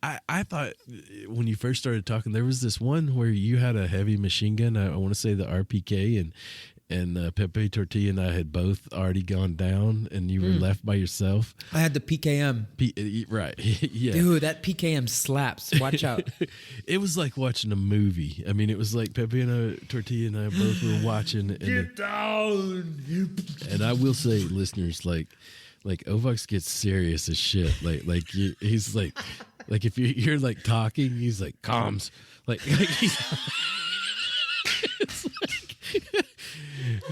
I thought when you first started talking, there was this one where you had a heavy machine gun. I want to say the RPK, and Pepe Tortilla and I had both already gone down, and you were left by yourself. I had the PKM. Right. Yeah. Dude, that PKM slaps. Watch out. It was like watching a movie. I mean, it was like Pepe and Tortilla and I both were watching. Get down. And I will say, listeners, like Ovox gets serious as shit. He's like if you're like talking, he's like comms. Like he's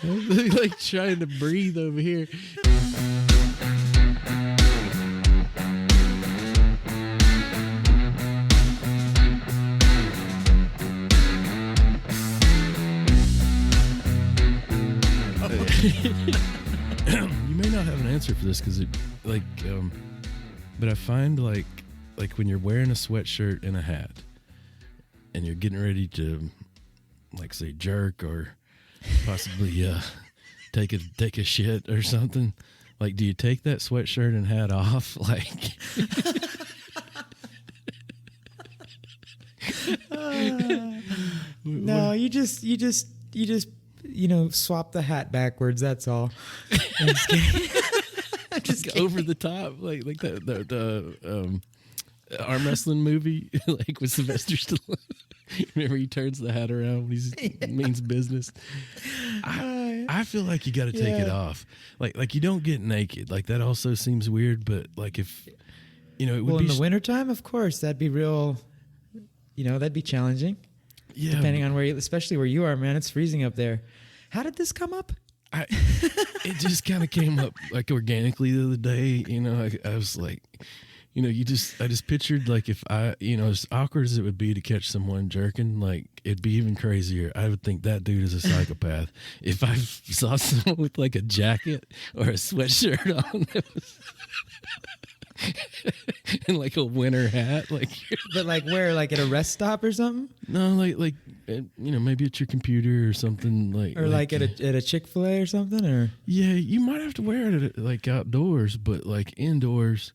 it's like trying to breathe over here. You may not have an answer for this because but I find like when you're wearing a sweatshirt and a hat and you're getting ready to like say jerk or possibly take a shit or something, like do you take that sweatshirt and hat off? Like no, you just swap the hat backwards. That's all. Just over the top, like the arm wrestling movie, like with Sylvester Stallone. Remember, he turns the hat around when he means business. I feel like you got to take it off. Like you don't get naked. Like that also seems weird, but like if it would be in the wintertime, of course, that'd be real. That'd be challenging. Yeah, depending on especially where you are, man. It's freezing up there. How did this come up? It just kind of came up like organically the other day. I was like, I just pictured like if I, as awkward as it would be to catch someone jerking, like it'd be even crazier. I would think that dude is a psychopath. If I saw someone with like a jacket or a sweatshirt on that was and like a winter hat, but like where, like at a rest stop or something? No, like maybe at your computer or something, or like at a Chick-fil-A or something, or yeah, you might have to wear it like outdoors, but like indoors,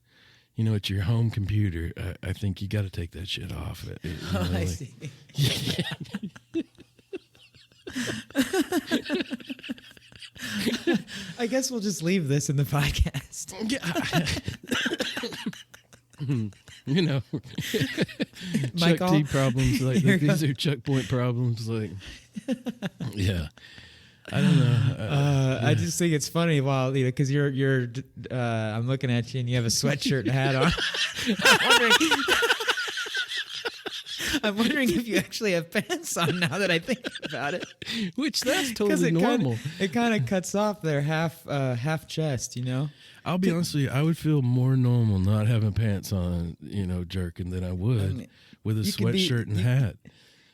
at your home computer, I think you got to take that shit off. I see. I guess we'll just leave this in the podcast. Chuck T problems. Like these are Chuck Point problems. Like, yeah. I don't know. I just think it's funny because you're I'm looking at you and you have a sweatshirt and hat on. I'm wondering if you actually have pants on now that I think about it. Which that's totally normal. It kind of cuts off their half chest, I'll be honest with you, I would feel more normal not having pants on, jerking than I would with a sweatshirt and hat.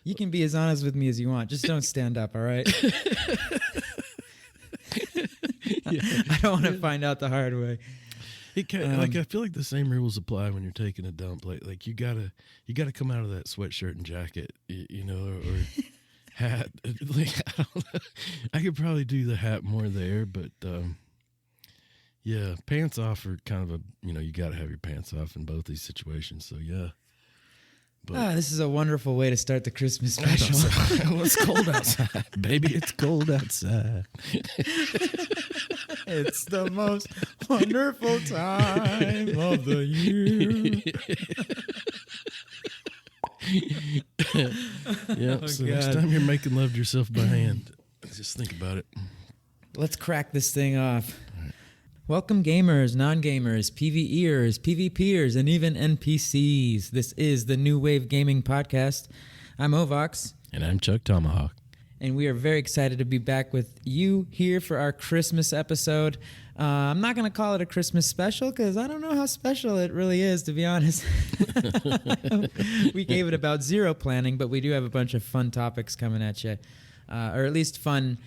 You can be as honest with me as you want. Just don't stand up, all right? I don't want to find out the hard way. I feel like the same rules apply when you're taking a dump. Like you gotta come out of that sweatshirt and jacket, or hat. Like, I don't know. I could probably do the hat more there, but yeah, pants off are kind of you gotta have your pants off in both these situations. So yeah. But this is a wonderful way to start the Christmas special. Well, it's cold outside, baby. It's cold outside. It's the most wonderful time of the year. Yeah. So next time you're making love to yourself by hand, just think about it. Let's crack this thing off. Welcome gamers, non-gamers, PvEers, PvPers, and even NPCs. This is the New Wave Gaming Podcast. I'm Ovox. And I'm ChukTomahawk. And we are very excited to be back with you here for our Christmas episode. I'm not going to call it a Christmas special because I don't know how special it really is, to be honest. We gave it about zero planning, but we do have a bunch of fun topics coming at you. Or at least fun...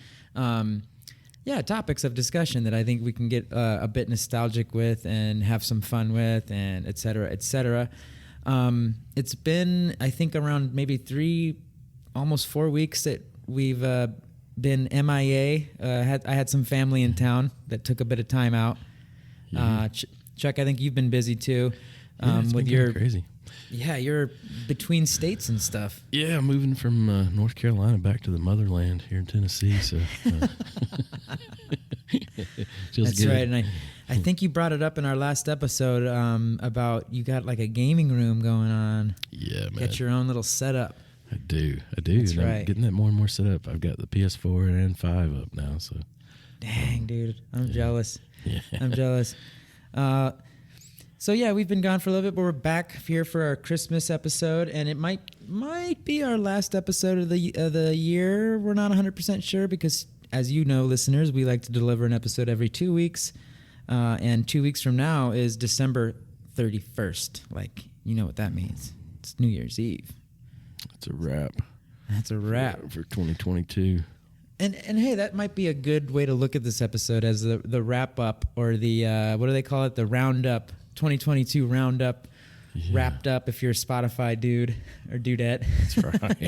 topics of discussion that I think we can get a bit nostalgic with and have some fun with, and et cetera, et cetera. It's been, I think, around maybe almost 4 weeks that we've been MIA. I had some family in town that took a bit of time out. Chuck, I think you've been busy too. It's with been crazy. Yeah, you're between states and stuff. Yeah, moving from North Carolina back to the motherland here in Tennessee. So That's good. right. And I think you brought it up in our last episode about you got like a gaming room going on. Yeah, man. Get your own little setup. I do. That's and I'm right. getting that more and more set up. I've got the PS4 and 5 up now. So Dang, dude. I'm jealous. yeah. I'm jealous. So yeah, we've been gone for a little bit, but we're back here for our Christmas episode, and it might be our last episode of the year. We're not 100% sure because, as you know, listeners, we like to deliver an episode every 2 weeks, and 2 weeks from now is December 31st. Like, you know what that means? It's New Year's Eve. It's a wrap. That's a wrap for 2022. And hey, that might be a good way to look at this episode as the wrap up, or the what do they call it? The roundup. 2022 roundup, wrapped up if you're a Spotify dude or dudette. That's right.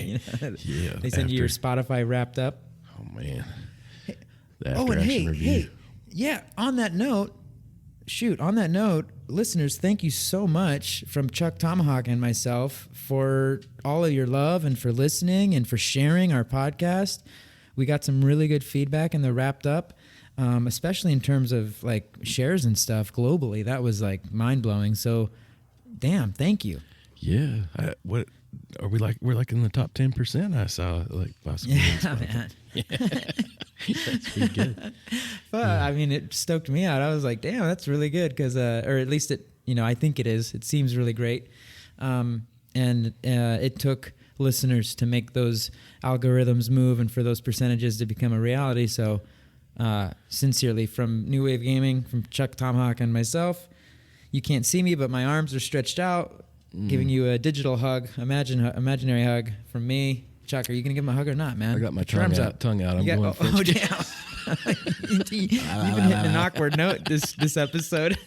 Yeah. They send you your Spotify wrapped up. Oh, man. And hey, yeah, on that note, listeners, thank you so much from ChukTomahawk and myself for all of your love and for listening and for sharing our podcast. We got some really good feedback in the wrapped up. Especially in terms of like shares and stuff globally. That was like mind blowing. So, damn, thank you. Yeah. What are we like? We're like in the top 10%. I saw like possibly. Yeah, man. That's pretty good. But I mean, it stoked me out. I was like, damn, that's really good because, or at least it, I think it is. It seems really great. And it took listeners to make those algorithms move and for those percentages to become a reality. So. Sincerely, from New Wave Gaming, from ChukTomahawk and myself. You can't see me, but my arms are stretched out, giving you a digital hug, imaginary hug from me. Chuck, are you gonna give him a hug or not, man? I got my tongue out. I'm going. Oh, damn! You've been hitting an awkward note this episode.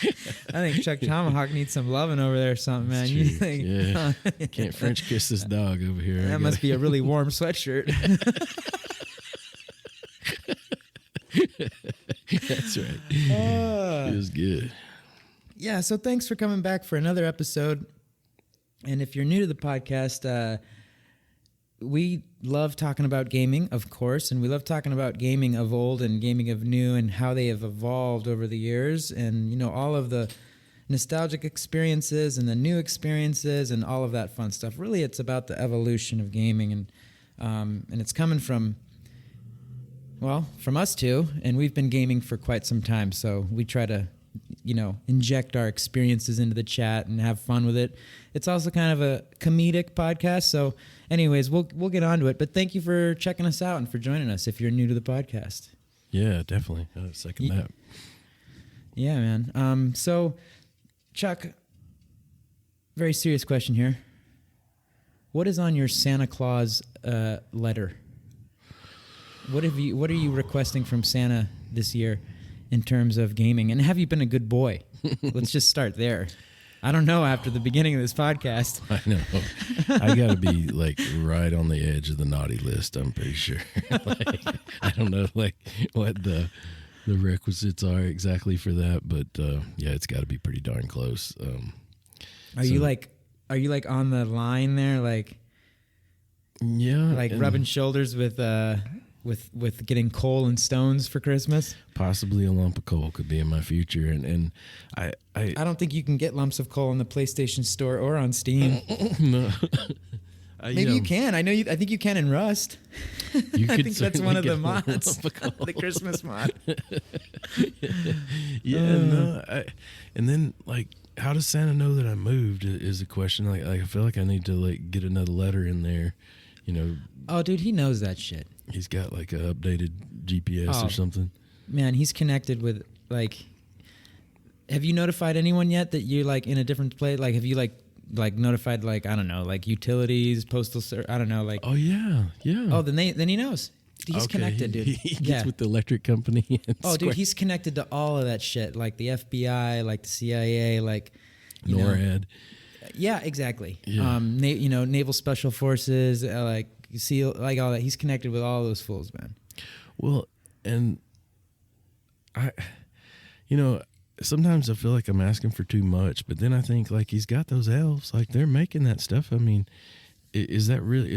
I think ChukTomahawk needs some loving over there or something, man. You think? Yeah. Can't French kiss this dog over here. That must be a really warm sweatshirt. That's right. It was good. Yeah, so thanks for coming back for another episode. And if you're new to the podcast, we love talking about gaming, of course, and we love talking about gaming of old and gaming of new and how they have evolved over the years, and all of the nostalgic experiences and the new experiences and all of that fun stuff. Really, it's about the evolution of gaming, and it's coming from us too, and we've been gaming for quite some time, so we try to, inject our experiences into the chat and have fun with it. It's also kind of a comedic podcast, so anyways, we'll get on to it, but thank you for checking us out and for joining us if you're new to the podcast. Yeah, definitely. Second that. Yeah, man. So, Chuck, very serious question here. What is on your Santa Claus letter? What are you requesting from Santa this year in terms of gaming? And have you been a good boy? Let's just start there. I don't know after the beginning of this podcast. I know. I got to be like right on the edge of the naughty list, I'm pretty sure. I don't know what the requisites are exactly for that, but yeah, it's got to be pretty darn close. Are you like on the line there, rubbing shoulders with getting coal and stones for Christmas? Possibly a lump of coal could be in my future, and I don't think you can get lumps of coal in the PlayStation Store or on Steam. No. Maybe you can. I think you can in Rust. I think that's one of the mods, the Christmas mod. And then how does Santa know that I moved is a question. I feel like I need to get another letter in there. Oh, dude, he knows that shit. He's got an updated GPS or something. Man, he's connected with have you notified anyone yet that you're in a different place? Have you notified I don't know, utilities, postal I don't know, Oh yeah. Oh, then he knows. He's connected, dude. He gets with the electric company. Dude, he's connected to all of that shit, the FBI, the CIA, NORAD. Yeah, exactly. Yeah. Naval Special Forces, SEAL, all that. He's connected with all those fools, man. Well, and sometimes I feel like I'm asking for too much, but then I think like he's got those elves, like they're making that stuff. I mean, is that really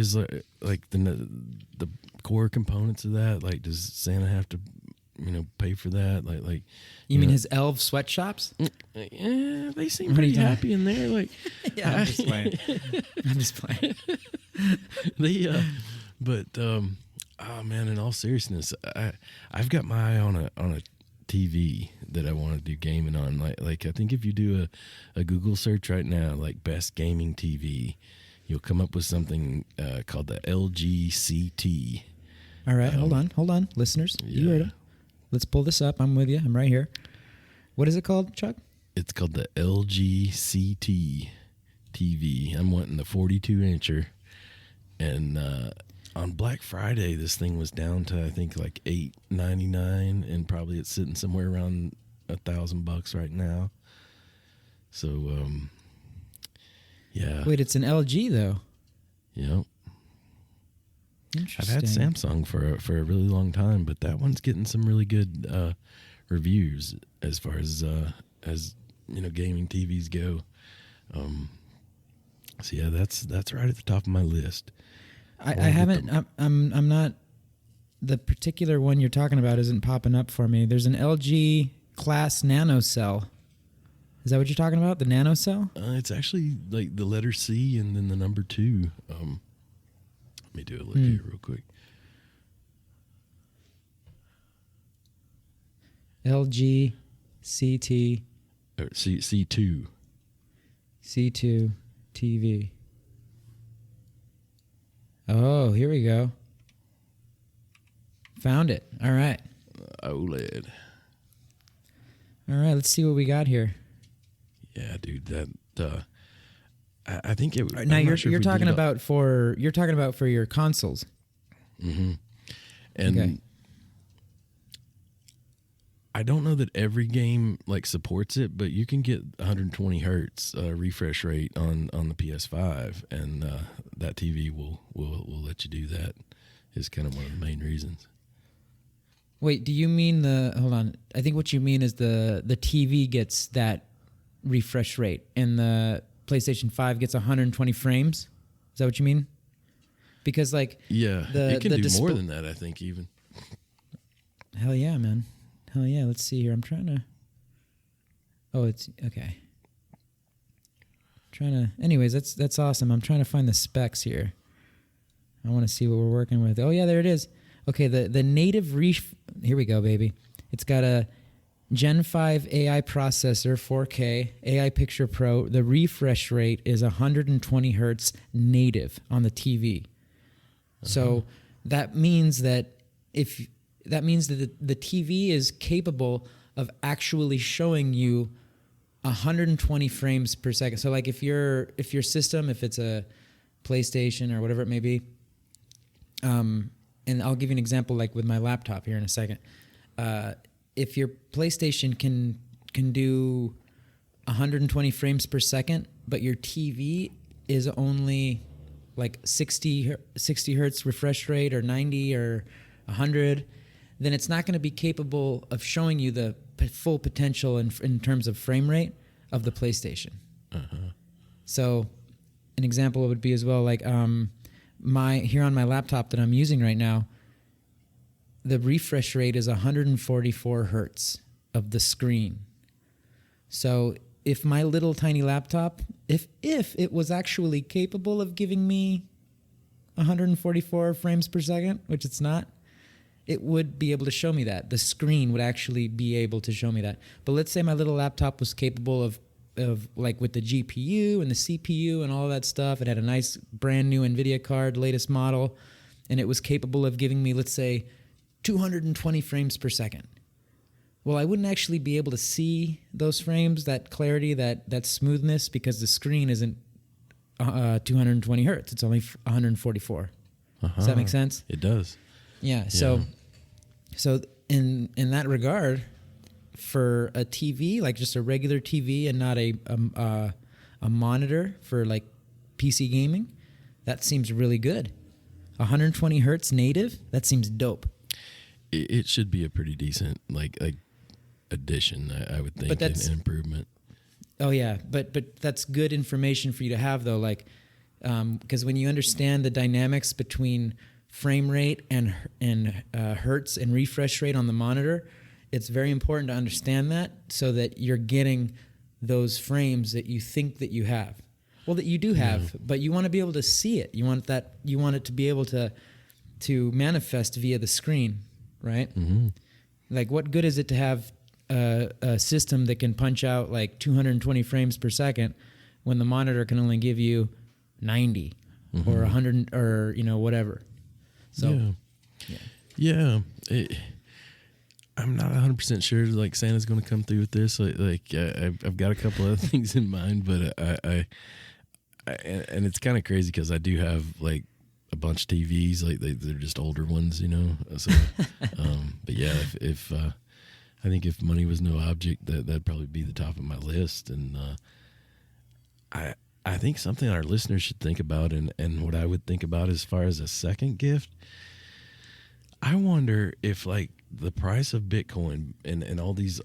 like the core components of that? Like, does Santa have to, pay for that? Like you mean his elf sweatshops? Yeah, they seem pretty happy in there. Like, yeah, I'm just playing. I'm just playing. But oh man, in all seriousness, I've got my eye on a TV that I want to do gaming on. Like I think if you do a Google search right now, like best gaming TV, you'll come up with something called the LG CT. All right, hold on, listeners. Yeah. You heard it. Let's pull this up. I'm with you. I'm right here. What is it called, Chuck? It's called the LG CT TV. I'm wanting the 42-incher, and on Black Friday, this thing was down to I think like $899, and probably it's sitting somewhere around $1,000 right now. So, yeah. Wait, it's an LG though. Yep. Interesting. I've had Samsung for a really long time, but that one's getting some really good reviews as far as gaming TVs go. So yeah, that's right at the top of my list. I haven't. I'm not. The particular one you're talking about isn't popping up for me. There's an LG class nano cell. Is that what you're talking about? The nano cell? It's actually like the letter C and then the number 2. Let me do a look here real quick. LG CT or C2 TV. Oh, here we go. Found it. All right. OLED. All right, let's see what we got here. Yeah, dude, that I think it. Now you're talking about for your consoles. Mm-hmm. And okay. I don't know that every game like supports it, but you can get 120 hertz refresh rate on the PS5, and that TV will let you do that. Is kind of one of the main reasons. Wait, do you mean hold on? I think what you mean is the TV gets that refresh rate, and the PlayStation 5 gets 120 frames. Is that what you mean? Because like it can do more than that. I think even. Hell yeah, man. Hell yeah. Let's see here. I'm trying to. Oh, it's okay. Anyways, that's awesome. I'm trying to find the specs here. I want to see what we're working with. Oh yeah, there it is. Okay, the native here we go, baby. It's got a Gen 5 AI processor, 4K, AI Picture Pro. The refresh rate is 120 hertz native on the TV. Uh-huh. So that means that the TV is capable of actually showing you 120 frames per second. So like if your system, if it's a PlayStation or whatever it may be, and I'll give you an example like with my laptop here in a second. If your PlayStation can do 120 frames per second, but your TV is only like 60 hertz refresh rate or 90 or 100, then it's not going to be capable of showing you the full potential in terms of frame rate of the PlayStation. Uh-huh. So an example would be as well like here on my laptop that I'm using right now, the refresh rate is 144 hertz of the screen. So if my little tiny laptop, if it was actually capable of giving me 144 frames per second, which it's not, it would be able to show me that. The screen would actually be able to show me that. But let's say my little laptop was capable of like with the GPU and the CPU and all that stuff. It had a nice brand new NVIDIA card, latest model, and it was capable of giving me, let's say, 220 frames per second. Well, I wouldn't actually be able to see those frames, that clarity, that smoothness, because the screen isn't 220 hertz. It's only 144. Uh-huh. Does that make sense? It does. Yeah. So in that regard, for a TV, like just a regular TV and not a monitor for like PC gaming, that seems really good. 120 hertz native, that seems dope. It should be a pretty decent addition, I would think, But that's- an improvement. Oh yeah, but that's good information for you to have though, like because when you understand the dynamics between frame rate and hertz and refresh rate on the monitor, it's very important to understand that so that you're getting those frames that you think that you have. Well, that you do have, but you want to be able to see it. You want it to be able to manifest via the screen, right? Mm-hmm. Like, what good is it to have a system that can punch out like 220 frames per second when the monitor can only give you 90 or 100 or whatever? So, I'm not 100% sure like Santa's going to come through with this. I've got a couple other things in mind, but I and it's kind of crazy because I do have like a bunch of TVs, like they're just older ones, So, but yeah, if I think if money was no object, that'd probably be the top of my list. And I think something our listeners should think about, and what I would think about as far as a second gift. I wonder if like the price of Bitcoin and all these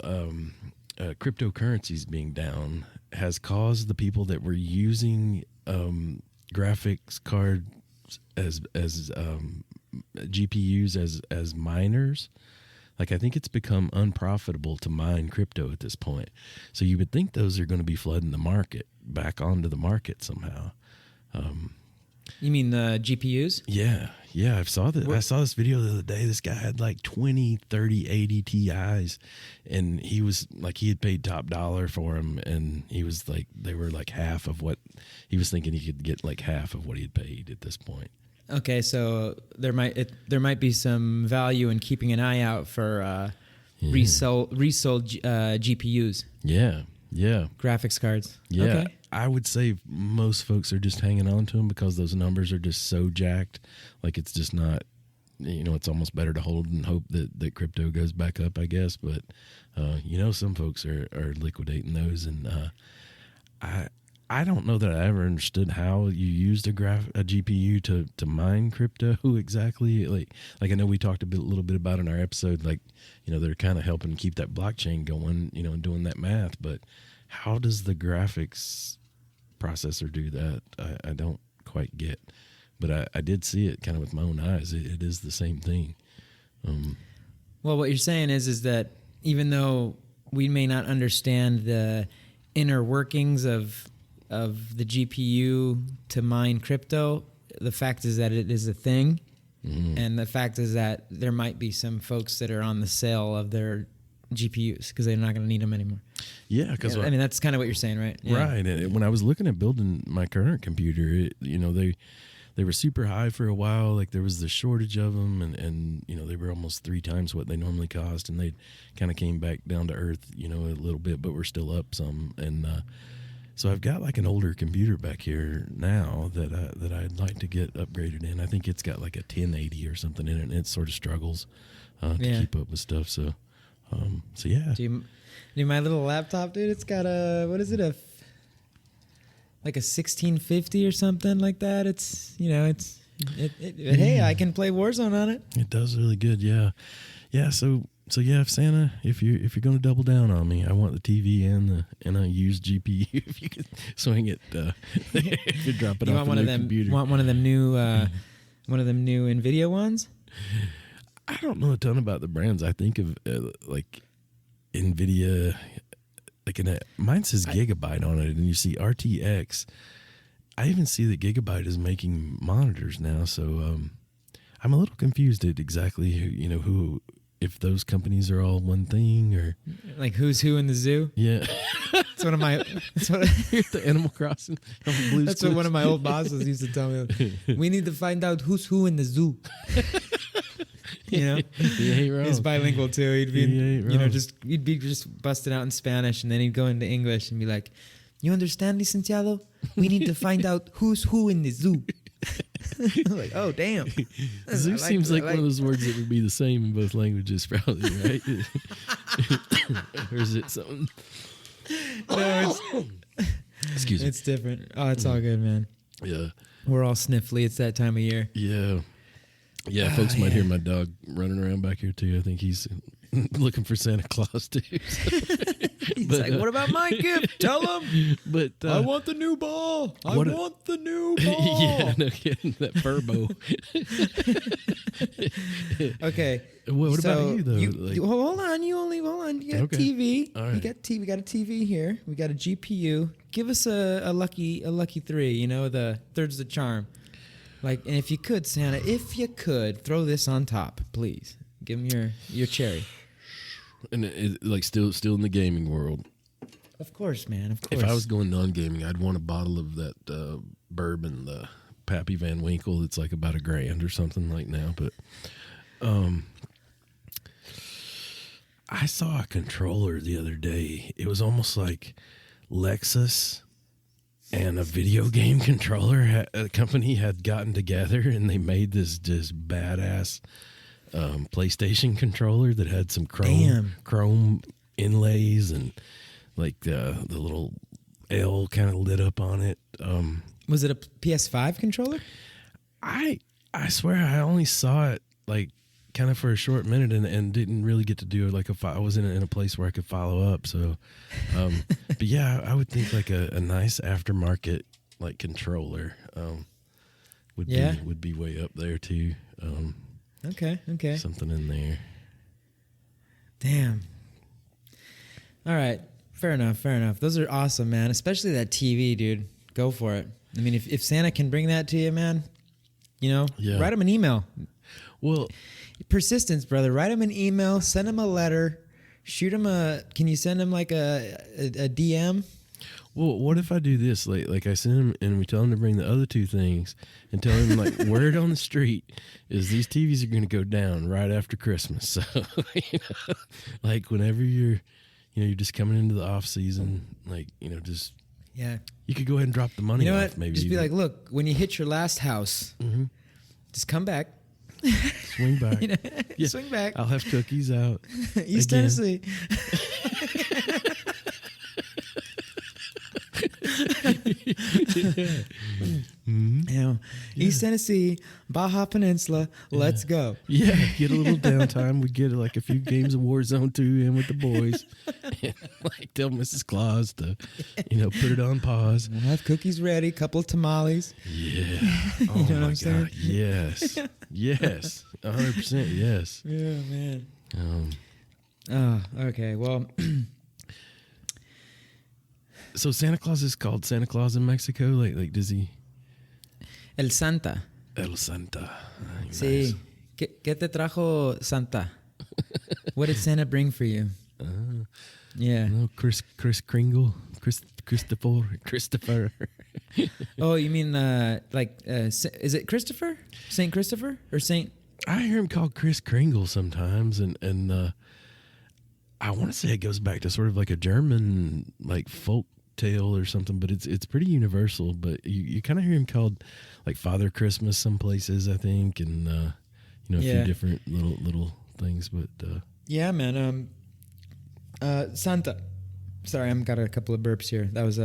cryptocurrencies being down has caused the people that were using graphics cards as GPUs as miners. Like, I think it's become unprofitable to mine crypto at this point. So you would think those are going to be flooding the market back onto the market somehow. you mean the GPUs? Yeah. I saw this video the other day. This guy had like 20, 30, 80 Ti's, and he was like, he had paid top dollar for them, and he was like, they were like half of what he was thinking he could get, like half of what he had paid at this point. Okay, so there might be some value in keeping an eye out for resold GPUs. Yeah. Graphics cards. Yeah. Okay. I would say most folks are just hanging on to them because those numbers are just so jacked. Like, it's just not, it's almost better to hold and hope that crypto goes back up, I guess. But, some folks are liquidating those. And I don't know that I ever understood how you used a GPU to mine crypto exactly. Like I know we talked a little bit about in our episode, like, they're kind of helping keep that blockchain going, and doing that math. But how does the graphics processor do that? I don't quite get. But I did see it kind of with my own eyes. It is the same thing. Well, what you're saying is that even though we may not understand the inner workings of the GPU to mine crypto, the fact is that it is a thing. Mm-hmm. And the fact is that there might be some folks that are on the sale of their GPUs because they're not going to need them anymore. Yeah, because I mean, that's kind of what you're saying, right? Yeah. Right. And when I was looking at building my current computer, they were super high for a while. Like, there was the shortage of them, and they were almost 3 times what they normally cost, and they kind of came back down to earth, a little bit, but we're still up some. And so I've got like an older computer back here now that I'd like to get upgraded in. I think it's got like a 1080 or something in it, and it sort of struggles to keep up with stuff. So yeah. Dude, my little laptop, dude, it's got what is it, like a 1650 or something like that. It's, hey, I can play Warzone on it. It does really good, yeah. Yeah, so yeah, if Santa, if you're going to double down on me, I want the TV and a used GPU. If you could swing it, if you drop it you off want a one new of them? computer. Want one of them new NVIDIA ones? I don't know a ton about the brands. I think of like NVIDIA, like mine says Gigabyte on it, and you see RTX. I even see that Gigabyte is making monitors now, so I'm a little confused at exactly who if those companies are all one thing or like who's who in the zoo. Yeah, it's one of my. The Animal Crossing. That's what one of my old bosses used to tell me. We need to find out who's who in the zoo. He ain't wrong. He's bilingual too. He'd be, he'd be just busted out in Spanish, and then he'd go into English and be like, "You understand, licenciado? We need to find out who's who in the zoo." I'm like, oh damn. Zoo seems like one of those words that would be the same in both languages, probably, right? Or is it something? No, excuse me. It's different. Oh, it's all good, man. Yeah. We're all sniffly. It's that time of year. Yeah. Yeah, folks might hear my dog running around back here too. I think he's looking for Santa Claus too. He's like, what about my gift? Tell him. But I want the new ball. I want the new ball. Yeah, no kidding. That Furbo. Okay. What so about you though? hold on. You got TV. All right. You got TV. We got a TV here. We got a GPU. Give us a lucky 3. You know, the third's the charm. Like, and if you could, Santa, throw this on top, please. Give him your cherry. And like still in the gaming world. Of course, man. Of course. If I was going non-gaming, I'd want a bottle of that bourbon, the Pappy Van Winkle. It's like about $1,000 or something like now. But I saw a controller the other day. It was almost like Lexus and a video game controller. A company had gotten together and they made this just badass PlayStation controller that had some chrome inlays and like the little L kind of lit up on it. Was it a PS5 controller? I swear I only saw it like kind of for a short minute and didn't really get to do it. Like I wasn't in a place where I could follow up. So, but yeah, I would think like a nice aftermarket like controller would be way up there too. Okay. Something in there. Damn. All right. Fair enough. Those are awesome, man. Especially that TV, dude. Go for it. I mean, if Santa can bring that to you, man, write him an email. Well, persistence, brother. Write him an email. Send him a letter. Shoot him can you send him like a DM? Well, what if I do this? Like I send him and we tell him to bring the other 2 things and tell him like word on the street is these TVs are going to go down right after Christmas. So, like whenever you're just coming into the off season, like, just, you could go ahead and drop the money off. Maybe just be like, look, when you hit your last house, just come back. Swing back. Swing back. I'll have cookies out. East Tennessee. East Tennessee, Baja Peninsula, let's go. Yeah, get a little downtime. We get like a few games of Warzone 2 in with the boys. And, like tell Mrs. Claus to, put it on pause. We'll have cookies ready, couple of tamales. Yeah. Oh you know what I'm saying? Yes. Yes. 100% yes. Yeah, man. Okay. Well, so Santa Claus is called Santa Claus in Mexico? Like does he? El Santa. El Santa. Nice. Sí. ¿Qué te trajo Santa? What did Santa bring for you? Yeah. No, Chris Kringle. Christopher. Oh, you mean is it Christopher? Saint Christopher or Saint? I hear him called Chris Kringle sometimes, and I want to say it goes back to sort of like a German like folk tale or something, but it's pretty universal. But you kind of hear him called like Father Christmas some places, I think, and a few different little things. But yeah, man. Santa. Sorry, I've got a couple of burps here. That was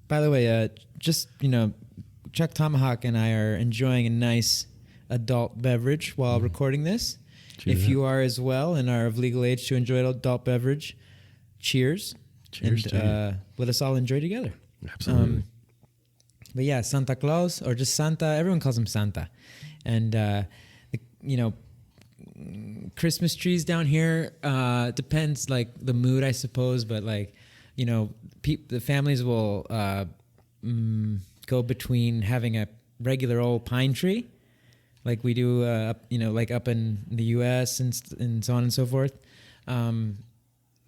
by the way, ChukTomahawk and I are enjoying a nice adult beverage while recording this. Cheers. If you are as well and are of legal age to enjoy adult beverage, cheers. Cheers and to let us all enjoy together. Absolutely. But yeah, Santa Claus or just Santa, everyone calls him Santa. And, Christmas trees down here, depends like the mood, I suppose. But like, the families will go between having a regular old pine tree, like we do, like up in the U.S. and so on and so forth.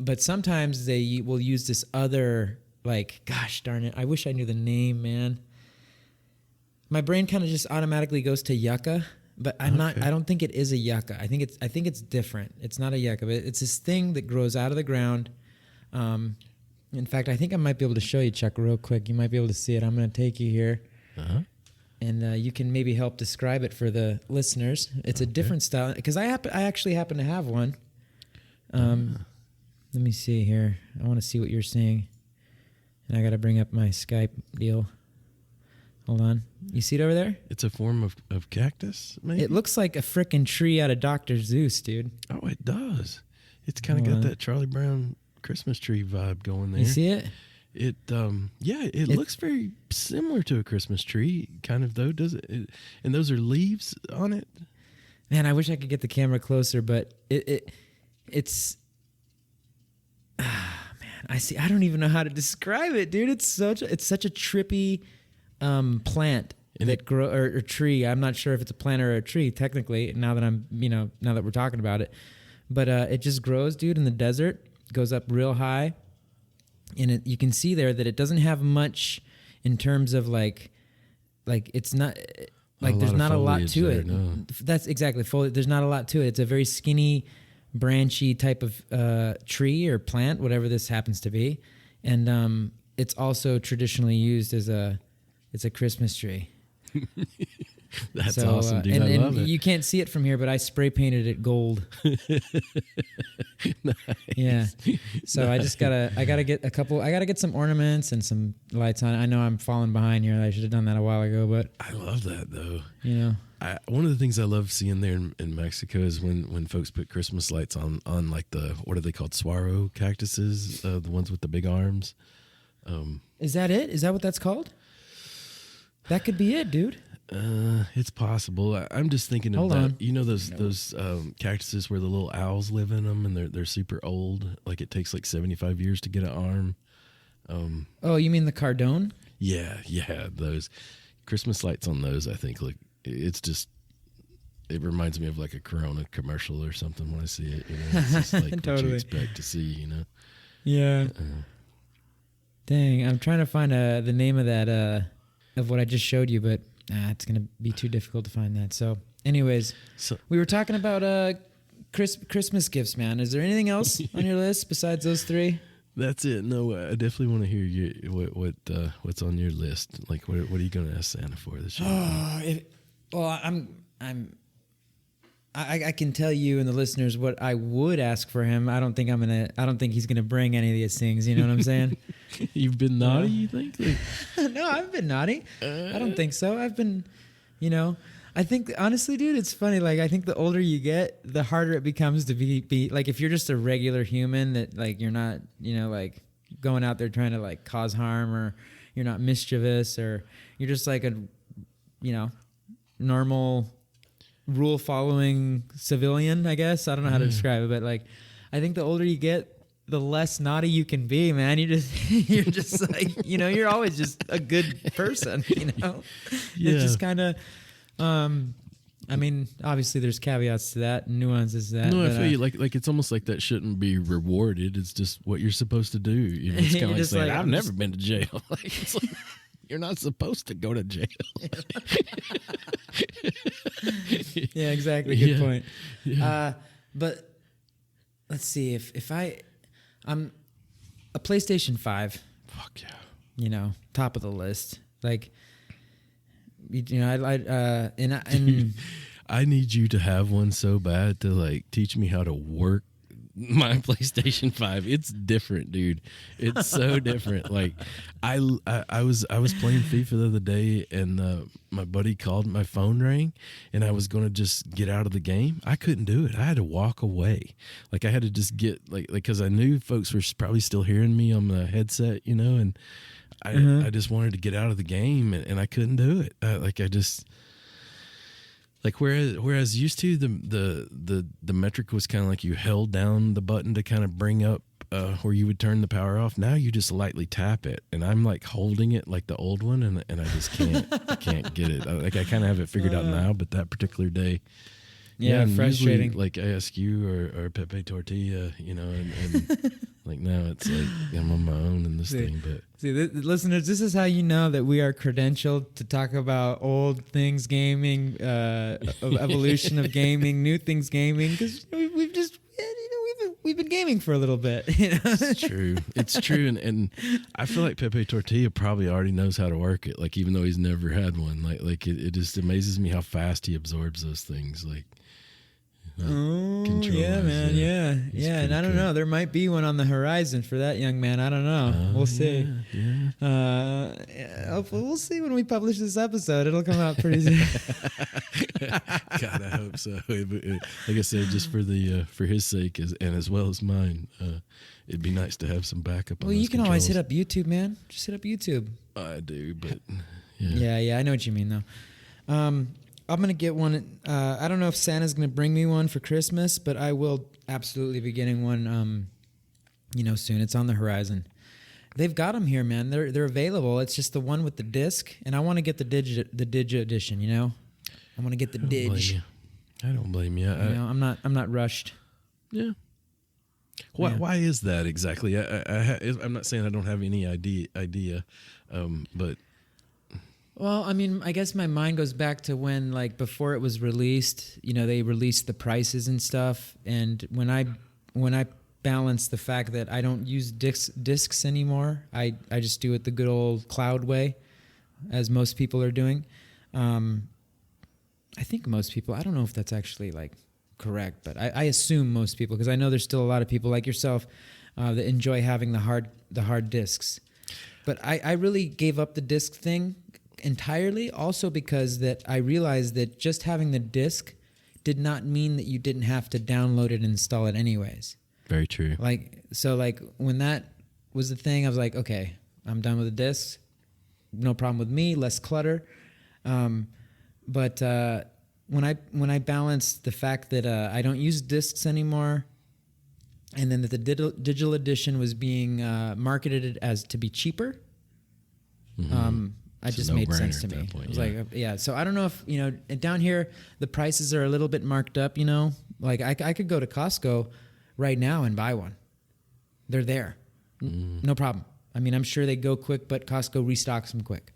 But sometimes they will use this other, like, gosh darn it, I wish I knew the name, man. My brain kind of just automatically goes to yucca, but I don't think it is a yucca. I think it's different. It's not a yucca, but it's this thing that grows out of the ground. In fact, I think I might be able to show you, Chuck, real quick. You might be able to see it. I'm going to take you here. Uh-huh. And you can maybe help describe it for the listeners. It's a different style because I actually happen to have one. Let me see here. I want to see what you're seeing, and I got to bring up my Skype deal. Hold on. You see it over there? It's a form of cactus, maybe? It looks like a frickin' tree out of Dr. Zeus, dude. Oh, it does. It's kind of got that Charlie Brown Christmas tree vibe going there. You see it? It it looks very similar to a Christmas tree, kind of though, does it? And those are leaves on it. Man, I wish I could get the camera closer, but it's man, I don't even know how to describe it, dude. It's such a trippy plant that grow or tree. I'm not sure if it's a plant or a tree technically. Now that we're talking about it, but it just grows, dude, in the desert. Goes up real high, and you can see there that it doesn't have much in terms of like it's not. Like there's not a lot to it. No. That's exactly foliage. There's not a lot to it. It's a very skinny, branchy type of tree or plant, whatever this happens to be, and it's also traditionally used as a Christmas tree. That's awesome, dude. I love it. You can't see it from here, but I spray painted it gold. Nice. Yeah. So nice. I gotta get some ornaments and some lights on it. I know I'm falling behind here. I should have done that a while ago, but I love that though. You know, one of the things I love seeing there in Mexico is when folks put Christmas lights on like what are they called? Saguaro cactuses, the ones with the big arms. Is that it? Is that what that's called? That could be it, dude. It's possible. I'm just thinking of that. You know those cactuses where the little owls live in them, and they're super old. Like it takes like 75 years to get an arm. Oh, you mean the Cardone? Yeah. Those Christmas lights on those. I think like it reminds me of like a Corona commercial or something when I see it. You know, it's just like totally. What you expect to see. You know. Yeah. Dang, I'm trying to find the name of that of what I just showed you, but. It's going to be too difficult to find that. So, anyways, we were talking about Christmas gifts, man. Is there anything else on your list besides those three? That's it. No, I definitely want to hear what's on your list. Like, what are you going to ask Santa for this year? I can tell you and the listeners what I would ask for him. I don't think he's gonna bring any of these things. You know what I'm saying? You've been naughty, you think? No, I've been naughty. I don't think so. I've been, I think honestly, dude, it's funny. Like I think the older you get, the harder it becomes to be like if you're just a regular human that like you're not, like going out there trying to like cause harm or you're not mischievous or you're just like a, normal rule following civilian, I guess. I don't know how to describe it, but like I think the older you get, the less naughty you can be, man. You're just like, you're always just a good person, Yeah. It's just kind of I mean, obviously there's caveats to that and nuances to that. No, I feel you. Like it's almost like that shouldn't be rewarded. It's just what you're supposed to do. It's kind of like saying, I've never been to jail. Like it's like you're not supposed to go to jail. Yeah, exactly. Good point. Yeah. But let's see I'm a PlayStation 5. Fuck yeah. Top of the list. Like, I need you to have one so bad to like teach me how to work my PlayStation 5. It's different, dude. It's so different. Like I was playing FIFA the other day and my buddy called, my phone rang and I was going to just get out of the game. I couldn't do it. I had to walk away. Like I had to just get like cuz I knew folks were probably still hearing me on the headset, and I just wanted to get out of the game and I couldn't do it. Like whereas used to the metric was kind of like you held down the button to kind of bring up where you would turn the power off. Now you just lightly tap it, and I'm like holding it like the old one, and I just can't get it. I kind of have it figured out now, but that particular day, frustrating. Usually, like I ask you or Pepe Tortilla, and like now it's like I'm on my own in this thing. But listeners, this is how you know that we are credentialed to talk about old things gaming, evolution of gaming, new things gaming, because we've been gaming for a little bit. It's true, and I feel like Pepe Tortilla probably already knows how to work it. Like even though he's never had one, like it just amazes me how fast he absorbs those things. Like Yeah, man. Yeah. And I don't know. There might be one on the horizon for that young man. I don't know. We'll see. Hopefully, we'll see when we publish this episode. It'll come out pretty soon. God, I hope so. Like I said, just for his sake and as well as mine, it'd be nice to have some backup. Well, you can always hit up YouTube, man. Just hit up YouTube. I do, but yeah. I know what you mean, though. I'm going to get one. I don't know if Santa's going to bring me one for Christmas, but I will absolutely be getting one, soon. It's on the horizon. They've got them here, man. They're available. It's just the one with the disc, and I want to get the Digi edition, I want to get the Dig. I don't blame you. I'm not rushed. Yeah. Why is that exactly? I'm not saying I don't have any idea, but... Well, I mean, I guess my mind goes back to when, like, before it was released, they released the prices and stuff. And when I balance the fact that I don't use discs anymore, I just do it the good old cloud way, as most people are doing. I think most people, I don't know if that's actually, like, correct, but I assume most people, because I know there's still a lot of people like yourself that enjoy having the hard discs. But I really gave up the disc thing entirely, also because that I realized that just having the disc did not mean that you didn't have to download it and install it anyways. Very true. So when that was the thing, I was like, okay, I'm done with the discs. No problem with me, less clutter. But when I balanced the fact that I don't use discs anymore, and then that the digital edition was being marketed as to be cheaper, it just made sense to me. Point, I was like, yeah. So I don't know if, down here, the prices are a little bit marked up, Like I could go to Costco right now and buy one. They're there. No problem. I mean, I'm sure they go quick, but Costco restocks them quick.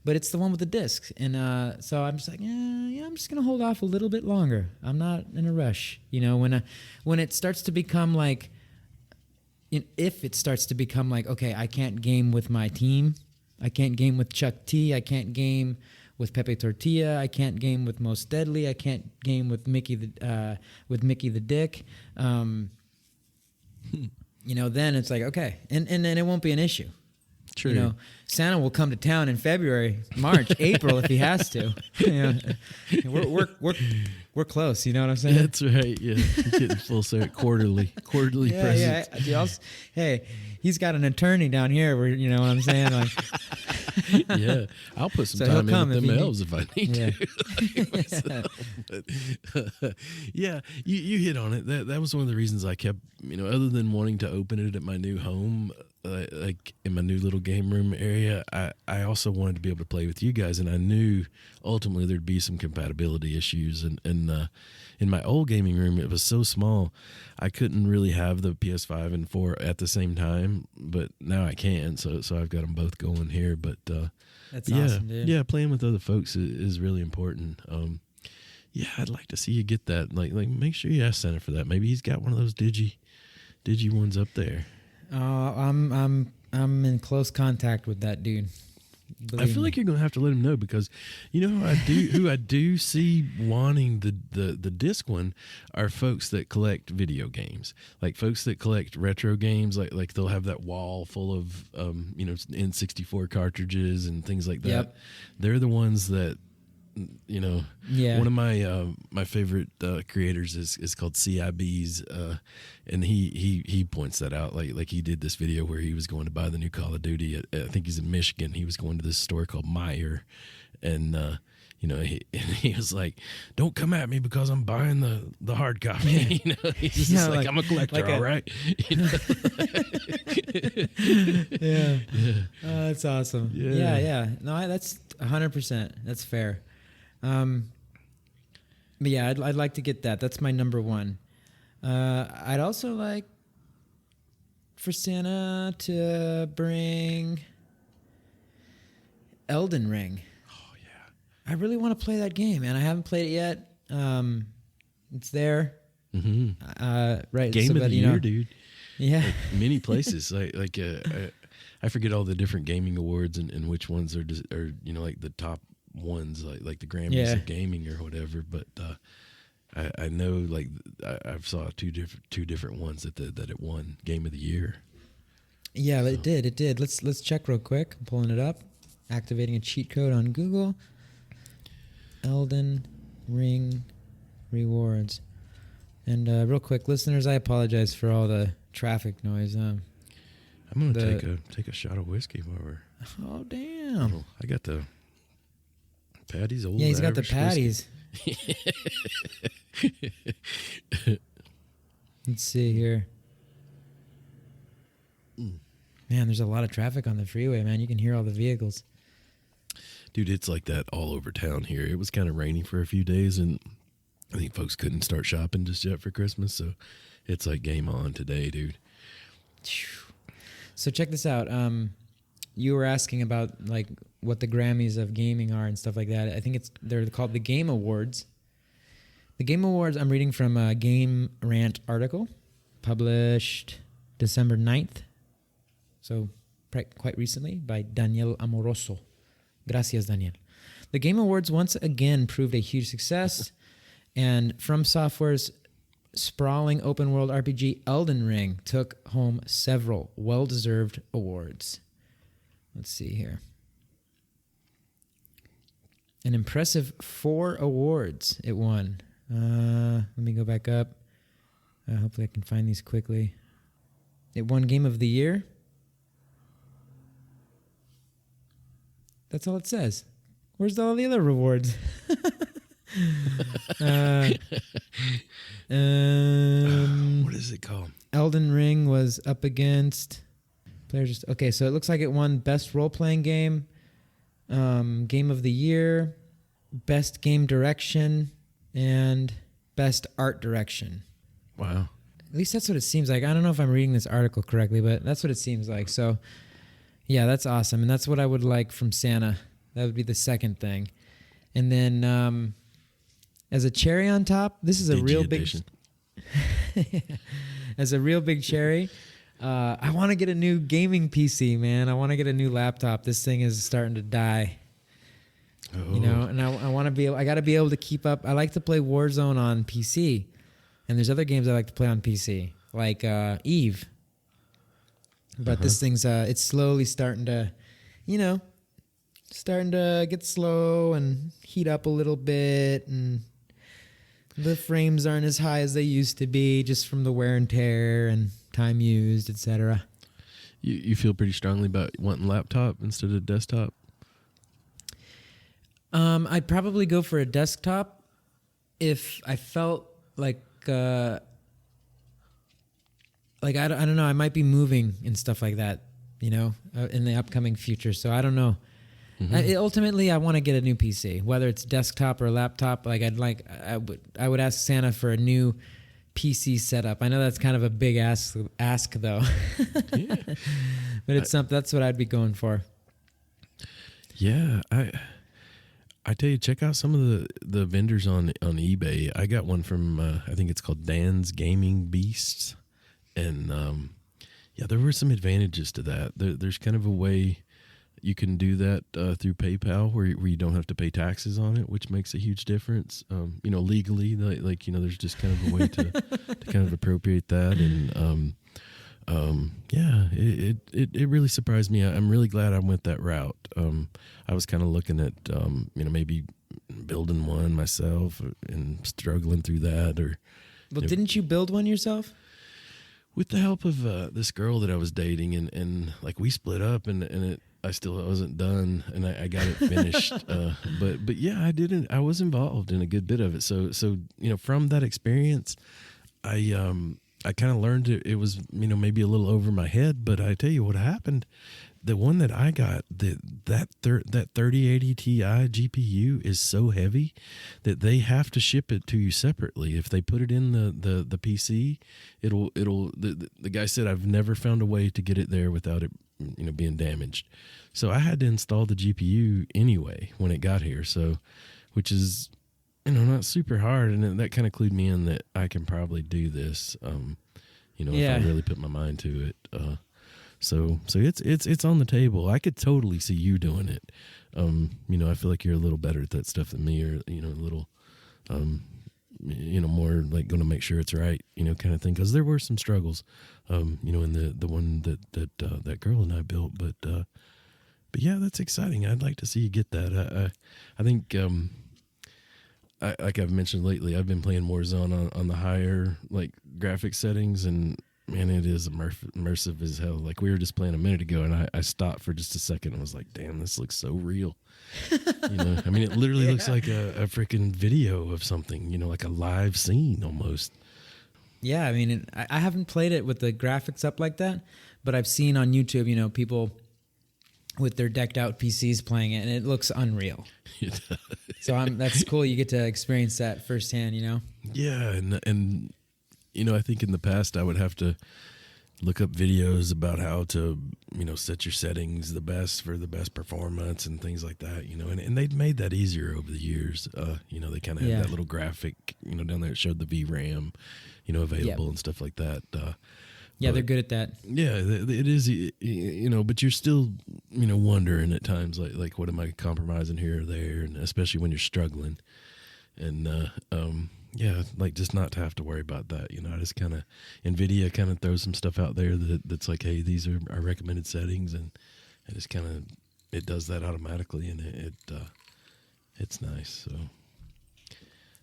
But it's the one with the discs. And so I'm just like, I'm just going to hold off a little bit longer. I'm not in a rush. When it starts to become like, if it starts to become like, okay, I can't game with my team. I can't game with Chuck T. I can't game with Pepe Tortilla. I can't game with Most Deadly. I can't game with Mickey the Dick. Then it's like, okay, and then it won't be an issue. True. Santa will come to town in February, March, April if he has to. We're close. You know what I'm saying? That's right. Yeah, you're getting full circle. Quarterly presents. Yeah. Hey, he's got an attorney down here. Where you know what I'm saying? Like, yeah, I'll put some time in with them elves if I need to. Yeah, you hit on it. That was one of the reasons I kept, other than wanting to open it at my new home, like in my new little game room area, I also wanted to be able to play with you guys, and I knew ultimately there'd be some compatibility issues. And in my old gaming room, it was so small, I couldn't really have the PS5 and 4 at the same time. But now I can, so I've got them both going here. But that's awesome, dude. Yeah, playing with other folks is really important. Yeah, I'd like to see you get that. Like make sure you ask Santa for that. Maybe he's got one of those digi ones up there. I'm in close contact with that dude. I feel like you're gonna have to let him know, because who I do see wanting the disc one are folks that collect video games, like folks that collect retro games, like they'll have that wall full of N64 cartridges and things like that. Yep. They're the ones that one of my favorite creators is called CIBs, and he points that out. Like he did this video where he was going to buy the new Call of Duty. I think he's in Michigan. He was going to this store called Meyer, and he was like, "Don't come at me because I'm buying the hard copy." He's just like, "I'm a collector, all right." Yeah. Oh, that's awesome. Yeah. No, that's 100%. That's fair. But yeah, I'd like to get that. That's my number one. I'd also like for Santa to bring Elden Ring. Oh yeah, I really want to play that game, man. I haven't played it yet. It's there. Mm-hmm. Right. Game of the year, dude. Yeah. Like many places. I forget all the different gaming awards and which ones are like the top ones, like the Grammys of gaming or whatever. But I know like I've saw two different ones that it won Game of the Year. Yeah, so. It did. Let's check real quick. I'm pulling it up. Activating a cheat code on Google. Elden Ring rewards. And real quick, listeners, I apologize for all the traffic noise. I'm gonna take a shot of whiskey while we're. Oh damn! I got the Patty's old. Yeah, he's got the Patties. Let's see here. Man, there's a lot of traffic on the freeway, man. You can hear all the vehicles. Dude, it's like that all over town here. It was kind of rainy for a few days, and I think folks couldn't start shopping just yet for Christmas, so it's like game on today, dude. So check this out. You were asking about like what the Grammys of gaming are and stuff like that. I think they're called the Game Awards. The Game Awards, I'm reading from a Game Rant article published December 9th. So quite recently by Daniel Amoroso. Gracias, Daniel. The Game Awards once again proved a huge success, and From Software's sprawling open-world RPG Elden Ring took home several well-deserved awards. Let's see here. An impressive 4 awards it won. Let me go back up. Hopefully I can find these quickly. It won Game of the Year. That's all it says. Where's all the other rewards? What is it called? Elden Ring was up against players. Okay, so it looks like it won Best Role-Playing Game, Game of the Year, Best Game Direction, and Best Art Direction. Wow. At least that's what it seems like. I don't know if I'm reading this article correctly, but that's what it seems like. So, yeah, that's awesome. And that's what I would like from Santa. That would be the second thing. And then as a cherry on top, this is a real big... As a real big cherry, I want to get a new gaming PC, man. I want to get a new laptop. This thing is starting to die. Oh. You know, and I want to be able... I got to be able to keep up. I like to play Warzone on PC. And there's other games I like to play on PC, like Eve. But this thing's, it's slowly starting to, starting to get slow and heat up a little bit. And the frames aren't as high as they used to be just from the wear and tear and time used, etc. You feel pretty strongly about wanting laptop instead of desktop? I'd probably go for a desktop if I felt like I don't know, I might be moving and stuff like that, in the upcoming future. So I don't know. Mm-hmm. Ultimately, I want to get a new PC, whether it's desktop or laptop. I would ask Santa for a new PC setup. I know that's kind of a big ask though. Yeah. But it's something that's what I'd be going for. Yeah, I tell you, check out some of the vendors on eBay. I got one from I think it's called Dan's Gaming Beasts, and there were some advantages to that. There's kind of a way you can do that through PayPal where you don't have to pay taxes on it, which makes a huge difference. Legally, there's just kind of a way to kind of appropriate that, and it really surprised me. I'm really glad I went that route. I was kind of looking at, maybe building one myself and struggling through that. Didn't you build one yourself? With the help of this girl that I was dating, and we split up, and I still wasn't done, and I got it finished. But yeah, I didn't. I was involved in a good bit of it. So from that experience, I kind of learned it was, maybe a little over my head, but I tell you what happened. The one that I got, that 3080 Ti GPU is so heavy that they have to ship it to you separately. If they put it in the PC, the guy said, I've never found a way to get it there without it, being damaged. So I had to install the GPU anyway when it got here. So, which is, not super hard, and that kind of clued me in that I can probably do this, if I really put my mind to it. So it's on the table. I could totally see you doing it. I feel like you're a little better at that stuff than me, or a little more like going to make sure it's right, kind of thing. Because there were some struggles, in the one that girl and I built, but yeah, that's exciting. I'd like to see you get that. I think, like I've mentioned lately, I've been playing Warzone on the higher like graphic settings, and man, it is immersive as hell. Like we were just playing a minute ago, and I stopped for just a second and was like, "Damn, this looks so real." I mean, it literally looks like a freaking video of something. Like a live scene almost. Yeah, I mean, I haven't played it with the graphics up like that, but I've seen on YouTube, people with their decked out PCs playing it, and it looks unreal. So that's cool. You get to experience that firsthand. Yeah, and I think in the past I would have to look up videos about how to, set your settings the best for the best performance and things like that, and they've made that easier over the years. They kind of had that little graphic, down there that showed the VRAM, available and stuff like that. Yeah, they're good at that. Yeah, it is, but you're still, wondering at times, like what am I compromising here or there, and especially when you're struggling. And, yeah, like just not to have to worry about that. I just kind of, NVIDIA kind of throws some stuff out there that's like, hey, these are our recommended settings, and it just kind of, it does that automatically, and it's nice. So,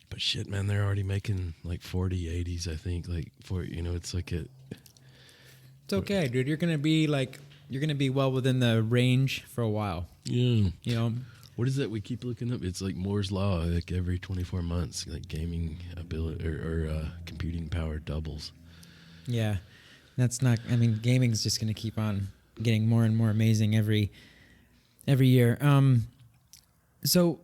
but shit, man, they're already making like 4080s, I think, like it's like it. It's okay, dude. You're gonna be well within the range for a while. Yeah. What is that we keep looking up? It's like Moore's Law, like every 24 months, like gaming ability or computing power doubles. Yeah. Gaming's just going to keep on getting more and more amazing every year. So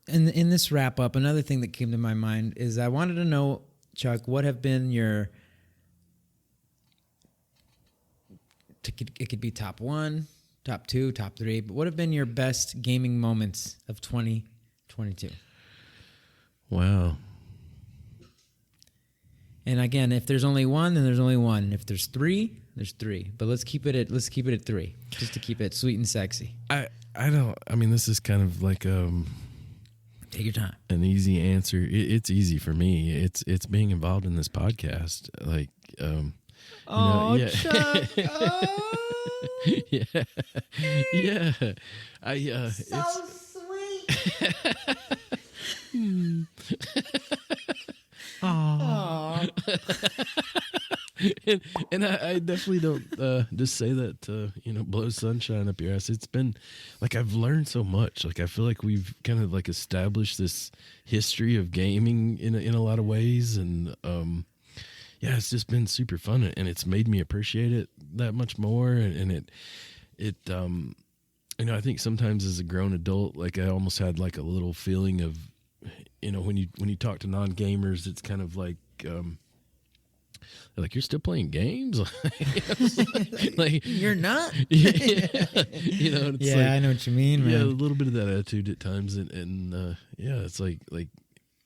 in this wrap up, another thing that came to my mind is I wanted to know, Chuck, what have been your, it could be top 1, top 2, top 3, but what have been your best gaming moments of 2022? Wow. And again, if there's only one, then there's only one. If there's 3, there's 3. But let's keep it at 3, just to keep it sweet and sexy. This is kind of like take your time. An easy answer. It's easy for me. It's being involved in this podcast. Like Chuck. Yeah. Yeah. So sweet. Aww. and I definitely don't just say that to blow sunshine up your ass. It's been like I've learned so much. Like I feel like we've kind of like established this history of gaming in a lot of ways, and yeah, it's just been super fun, and it's made me appreciate it that much more. And it I think sometimes as a grown adult, like I almost had like a little feeling of, when you talk to non-gamers, it's kind of like, like you're still playing games, like you're not. Yeah, it's yeah, like, I know what you mean, man. Yeah, a little bit of that attitude at times, and yeah, it's like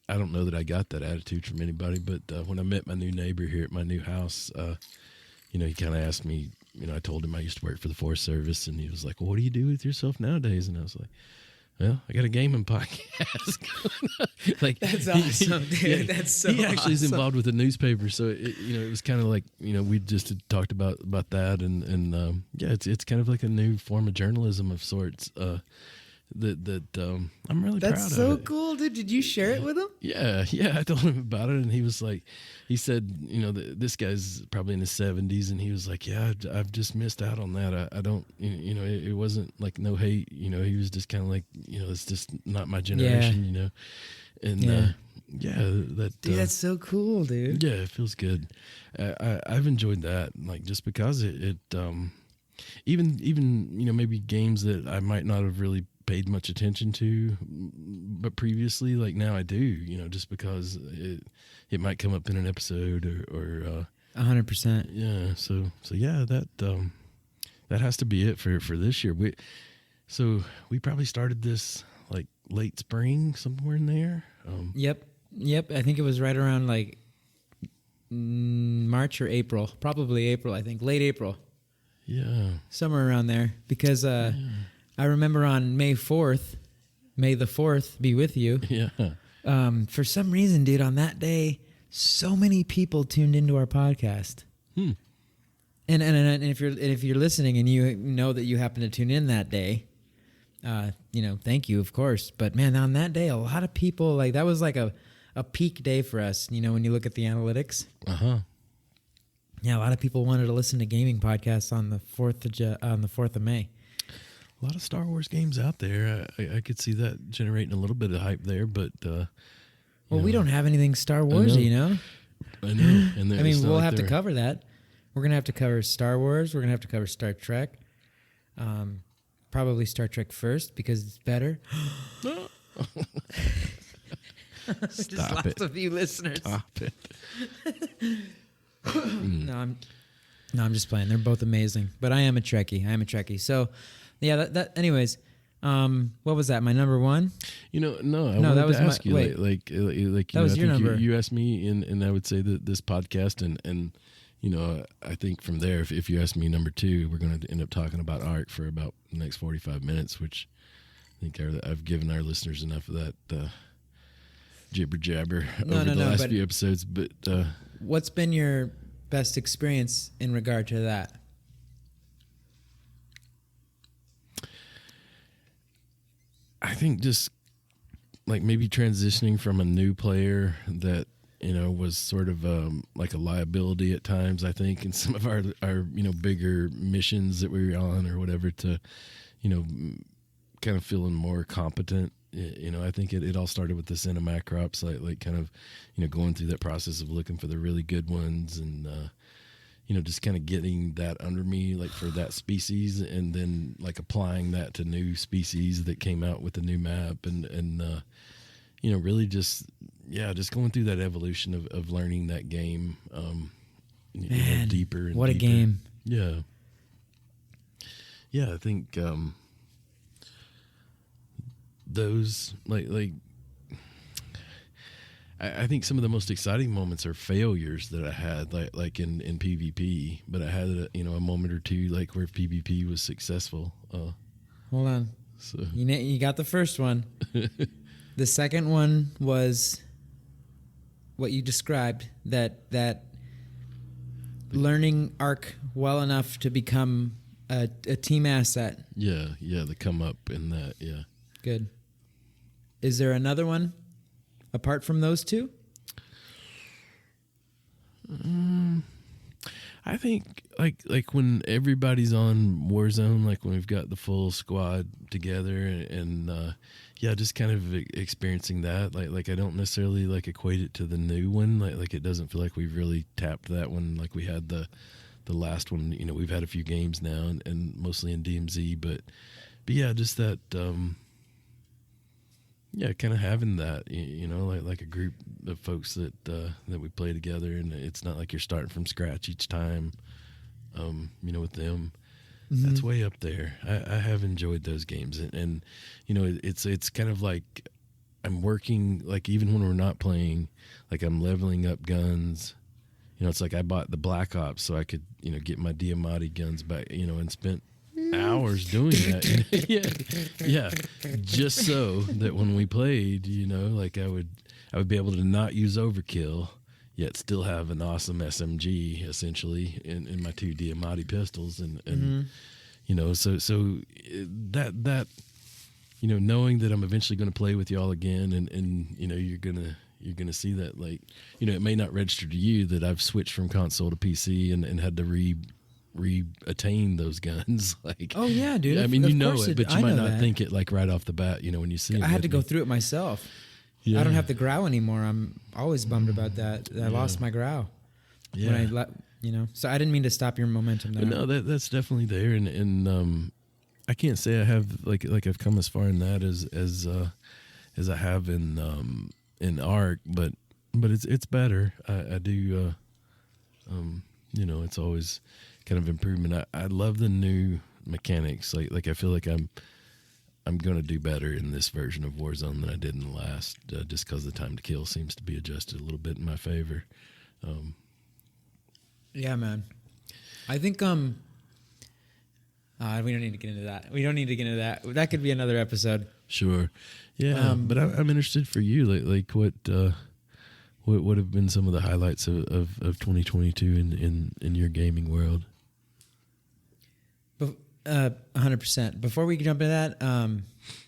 I don't know that I got that attitude from anybody, but when I met my new neighbor here at my new house, he kind of asked me, I told him I used to work for the Forest Service, and he was like, well, what do you do with yourself nowadays? And I was like, well, I got a gaming podcast. Like that's awesome, dude. Yeah, that's so he actually is awesome. involved with the newspaper, so it was kind of like we just had talked about that, and yeah, it's kind of like a new form of journalism of sorts. That I'm really proud of. That's so cool, dude. Did you share it with him? Yeah, I told him about it, and he was like, he said, this guy's probably in his 70s, and he was like, yeah, I've just missed out on that. I don't, it wasn't like no hate, he was just kind of like, it's just not my generation, and yeah, that. Dude, that's so cool, dude. Yeah, it feels good. I've enjoyed that, like just because it even maybe games that I might not have really paid much attention to, but previously, like now I do, just because it might come up in an episode or 100%. Yeah, so yeah, that has to be it for this year. We probably started this like late spring, somewhere in there. Yep. I think it was right around like March or April, probably April. I think late April. Yeah, somewhere around there, because I remember on May the 4th be with you. Yeah. For some reason, dude, on that day, so many people tuned into our podcast. And if you're listening and you know that you happen to tune in that day, thank you, of course. But man, on that day, a lot of people, like, that was like a peak day for us. You know, when you look at the analytics. Yeah, a lot of people wanted to listen to gaming podcasts on the 4th of May. A lot of Star Wars games out there. I could see that generating a little bit of hype there, but we don't have anything Star Warsy, you know. I know. And I mean, we'll have to cover that. We're gonna have to cover Star Wars. We're gonna have to cover Star Trek. Probably Star Trek first because it's better. Stop it. Lost a few listeners. Stop it. No, I'm just playing. They're both amazing, but I am a Trekkie. So, yeah. Anyways, what was that? My number one? No, I wanted that was to ask you. wait. Like That was your number. You asked me, and I would say that this podcast, and I think from there, if you ask me number two, we're going to end up talking about Ark for about the next 45 minutes, which I think I've given our listeners enough of that jibber jabber over the last few episodes. But what's been your best experience in regard to that? I think just like maybe transitioning from a new player that was sort of like a liability at times, I think, in some of our bigger missions that we were on or whatever, to kind of feeling more competent. I think it all started with the Cinemacrops, like kind of going through that process of looking for the really good ones, and just kind of getting that under me, like for that species, and then like applying that to new species that came out with the new map, and really just going through that evolution of learning that game, Man, deeper and what deeper. A game. Yeah, I think those like I think some of the most exciting moments are failures that I had, like in PvP, but I had a moment or two like where PvP was successful. Hold on. So You got the first one. The second one was what you described, that learning Ark well enough to become a team asset. Yeah, the come up in that, yeah. Good. Is there another one apart from those two? I think like when everybody's on Warzone, like when we've got the full squad together, and just kind of experiencing that. Like I don't necessarily like equate it to the new one. Like it doesn't feel like we've really tapped that one like we had the last one. We've had a few games now, and mostly in DMZ, but yeah, just that. Kind of having that, like a group of folks that we play together, and it's not like you're starting from scratch each time. With them, that's way up there. I have enjoyed those games, and it's kind of like I'm working, like even when we're not playing, like I'm leveling up guns. It's like I bought the Black Ops so I could get my Diamatti guns back, and spent hours doing that. yeah, just so that when we played, like I would be able to not use overkill, yet still have an awesome SMG essentially in my two Diamatti pistols, and so that knowing that I'm eventually going to play with y'all again, and you're gonna see that, like, it may not register to you that I've switched from console to PC and had to re-attain those guns. Like, oh yeah, dude. I mean, it, but you might not think it like right off the bat. When you see it. I had to go through it myself. Yeah. I don't have the growl anymore. I'm always bummed about that. I lost my growl. Yeah. When I so I didn't mean to stop your momentum there. But no, that's definitely there, and I can't say I have like I've come as far in that as I have in Ark, but it's better. I do. It's always kind of improvement. I love the new mechanics. Like I feel like I'm going to do better in this version of Warzone than I did in the last, just because the time to kill seems to be adjusted a little bit in my favor. Yeah, man. I think we don't need to get into that. That could be another episode. Sure. Yeah. But I'm interested for you. Like what would have been some of the highlights of 2022 in your gaming world? 100%. Before we jump into that,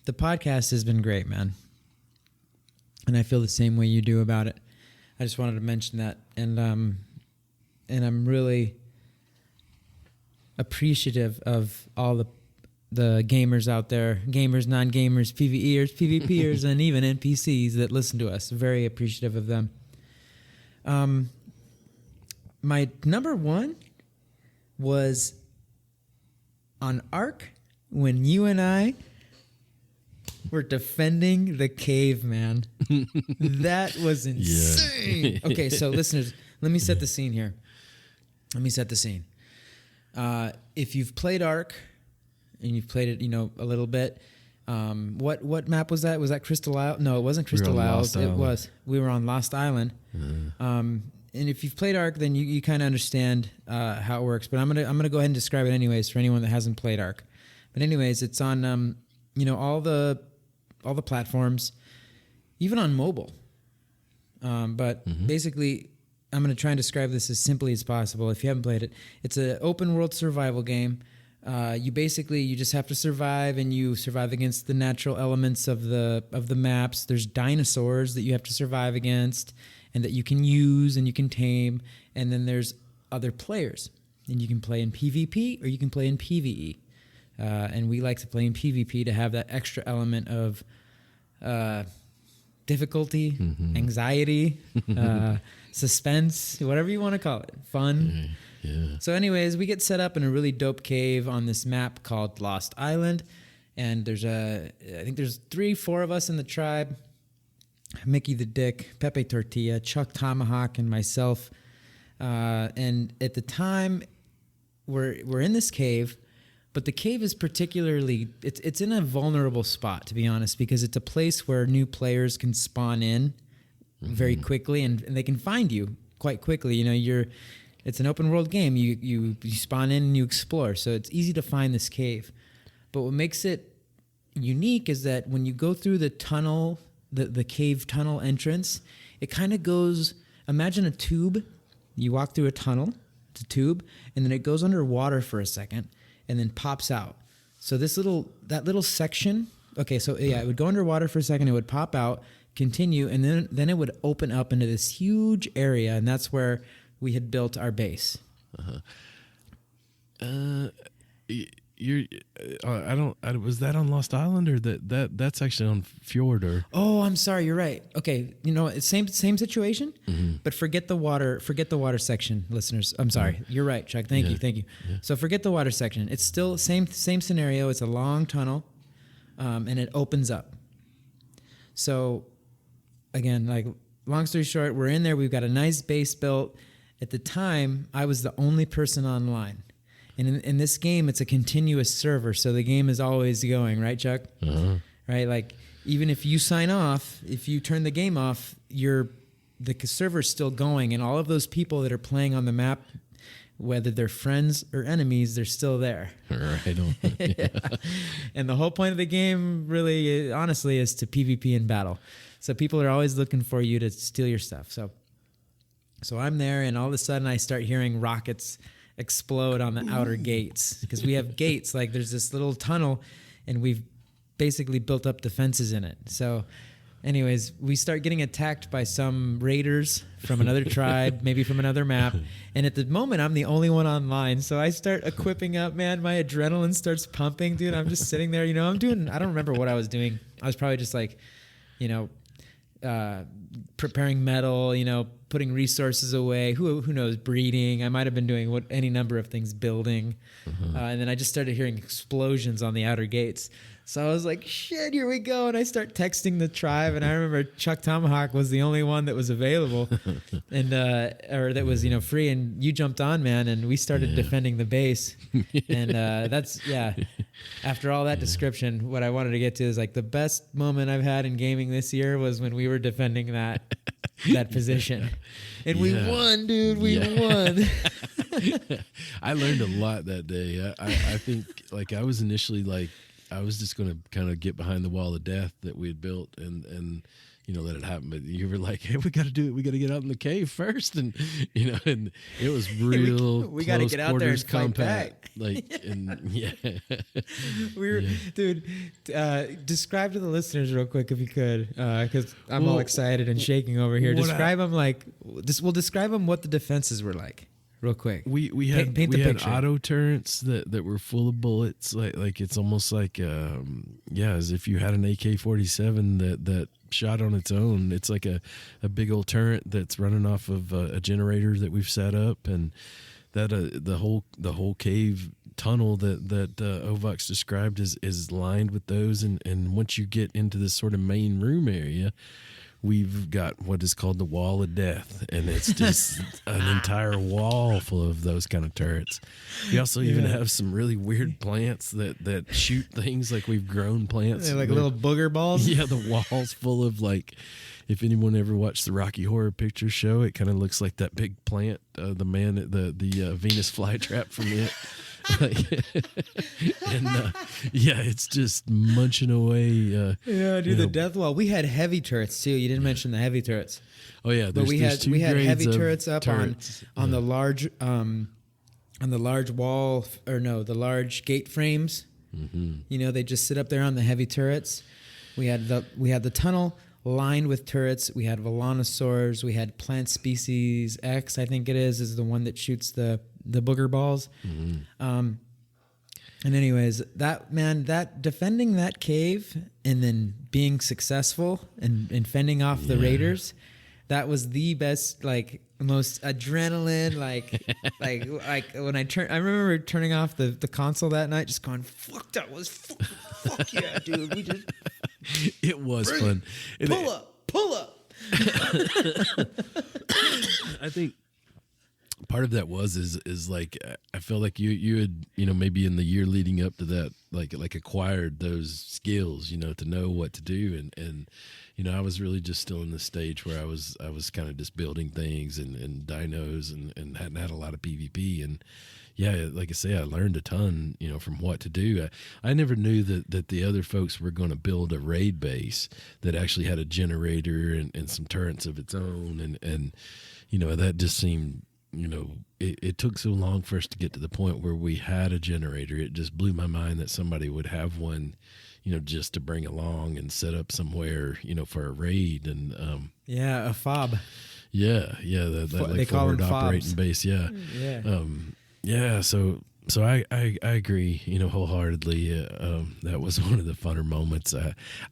the podcast has been great, man. And I feel the same way you do about it. I just wanted to mention that. And I'm really appreciative of all the gamers out there, gamers, non-gamers, PvEers, PvPers, and even NPCs that listen to us. Very appreciative of them. My number one was on Ark when you and I were defending the cave, man. That was insane. Yeah. Okay, so listeners, let me set the scene here. If you've played Ark and you've played it, a little bit, what map was that? Was that Crystal Isle? No, it wasn't Crystal Isles. It was. We were on Lost Island. And if you've played Ark, then you kind of understand how it works. But I'm gonna go ahead and describe it anyways for anyone that hasn't played Ark. But anyways, it's on all the platforms, even on mobile. But basically, I'm gonna try and describe this as simply as possible. If you haven't played it, it's an open world survival game. You just have to survive, and you survive against the natural elements of the maps. There's dinosaurs that you have to survive against, and that you can use and you can tame. And then there's other players, and you can play in PvP or you can play in PvE. And we like to play in PvP to have that extra element of difficulty, anxiety, suspense, whatever you want to call it, fun. Yeah. So anyways, we get set up in a really dope cave on this map called Lost Island. And I think there's 3-4 of us in the tribe. Mickey the Dick, Pepe Tortilla, ChukTomahawk, and myself. And at the time, we're in this cave, but the cave is particularly, it's in a vulnerable spot, to be honest, because it's a place where new players can spawn in very quickly, and they can find you quite quickly. It's an open world game. You spawn in and you explore, so it's easy to find this cave. But what makes it unique is that when you go through the tunnel, the cave tunnel entrance, it kind of goes, imagine a tube. You walk through a tunnel, it's a tube, and then it goes underwater for a second and then pops out. So that little section, okay, so yeah, it would go underwater for a second, it would pop out, continue, and then it would open up into this huge area, and that's where we had built our base. Was that on Lost Island, or that's actually on Fjord? Or I'm sorry, you're right. Okay, it's same situation, but forget the water section, listeners. I'm sorry, you're right, Chuck. Thank you. Yeah. So forget the water section. It's still same scenario. It's a long tunnel, and it opens up. So again, like, long story short, we're in there. We've got a nice base built. At the time, I was the only person online. And in this game, it's a continuous server, so the game is always going, right, Chuck? Right? Like, even if you sign off, if you turn the game off, the server's still going, and all of those people that are playing on the map, whether they're friends or enemies, they're still there. Right on. Yeah. And the whole point of the game, really, honestly, is to PvP in battle. So people are always looking for you to steal your stuff. So I'm there, and all of a sudden I start hearing rockets explode on the outer gates, because we have gates. Like, there's this little tunnel, and we've basically built up defenses in it. So anyways, we start getting attacked by some raiders from another tribe, maybe from another map. And at the moment, I'm the only one online. So I start equipping up, man. My adrenaline starts pumping, dude. I'm just sitting there, I don't remember what I was doing. I was probably just like, preparing metal, putting resources away. Who knows? Breeding. I might have been doing any number of things. Building, and then I just started hearing explosions on the outer gates. So I was like, "Shit, here we go!" And I start texting the tribe. And I remember ChukTomahawk was the only one that was available, and or that was free. And you jumped on, man, and we started defending the base. And that's After all that description, what I wanted to get to is, like, the best moment I've had in gaming this year was when we were defending that position, and we won, dude. We won. I learned a lot that day. I think, like, I was initially like, I was just going to kind of get behind the wall of death that we had built and let it happen. But you were like, hey, we got to do it. We got to get out in the cave first. And, and it was real we got to get out there and fight back. Dude, describe to the listeners real quick if you could, because I'm all excited and shaking over here. Describe them describe them what the defenses were like. Real quick, we had auto turrets that were full of bullets. Like it's almost like as if you had an AK-47 that shot on its own. It's like a big old turret that's running off of a generator that we've set up, and that the whole cave tunnel that Ovox described is lined with those. And once you get into this sort of main room area, we've got what is called the wall of death, and it's just an entire wall full of those kind of turrets. We also even have some really weird plants that shoot things. Like we've grown plants. They're like little booger balls. Yeah, the wall's full of, like, if anyone ever watched the Rocky Horror Picture Show, it kind of looks like that big plant, the Venus flytrap from it. It's just munching away. The death wall. We had heavy turrets too. You didn't mention the heavy turrets. Oh yeah, but we had heavy turrets up turrets. on the large wall, or no, the large gate frames. Mm-hmm. They just sit up there on the heavy turrets. We had the tunnel lined with turrets. We had Volanosaurs. We had plant species X, I think it is the one that shoots the booger balls. Mm-hmm. And anyways, that defending that cave and then being successful and fending off the raiders, that was the best, like, most adrenaline, like when I remember turning off the console that night, just going, fuck, that was fuck yeah, dude. We just it was fun. Pull up. I think part of that is like, I felt like you had, maybe in the year leading up to that, like acquired those skills, to know what to do. And I was really just still in the stage where I was kind of just building things and dinos and hadn't had a lot of PvP. And yeah, like I say, I learned a ton, from what to do. I never knew that the other folks were going to build a raid base that actually had a generator and some turrets of its own. And that just seemed, it took so long for us to get to the point where we had a generator. It just blew my mind that somebody would have one, just to bring along and set up somewhere, for a raid. And a fob. Yeah, that they call them operating fobs. base. So I agree, wholeheartedly. That was one of the funner moments.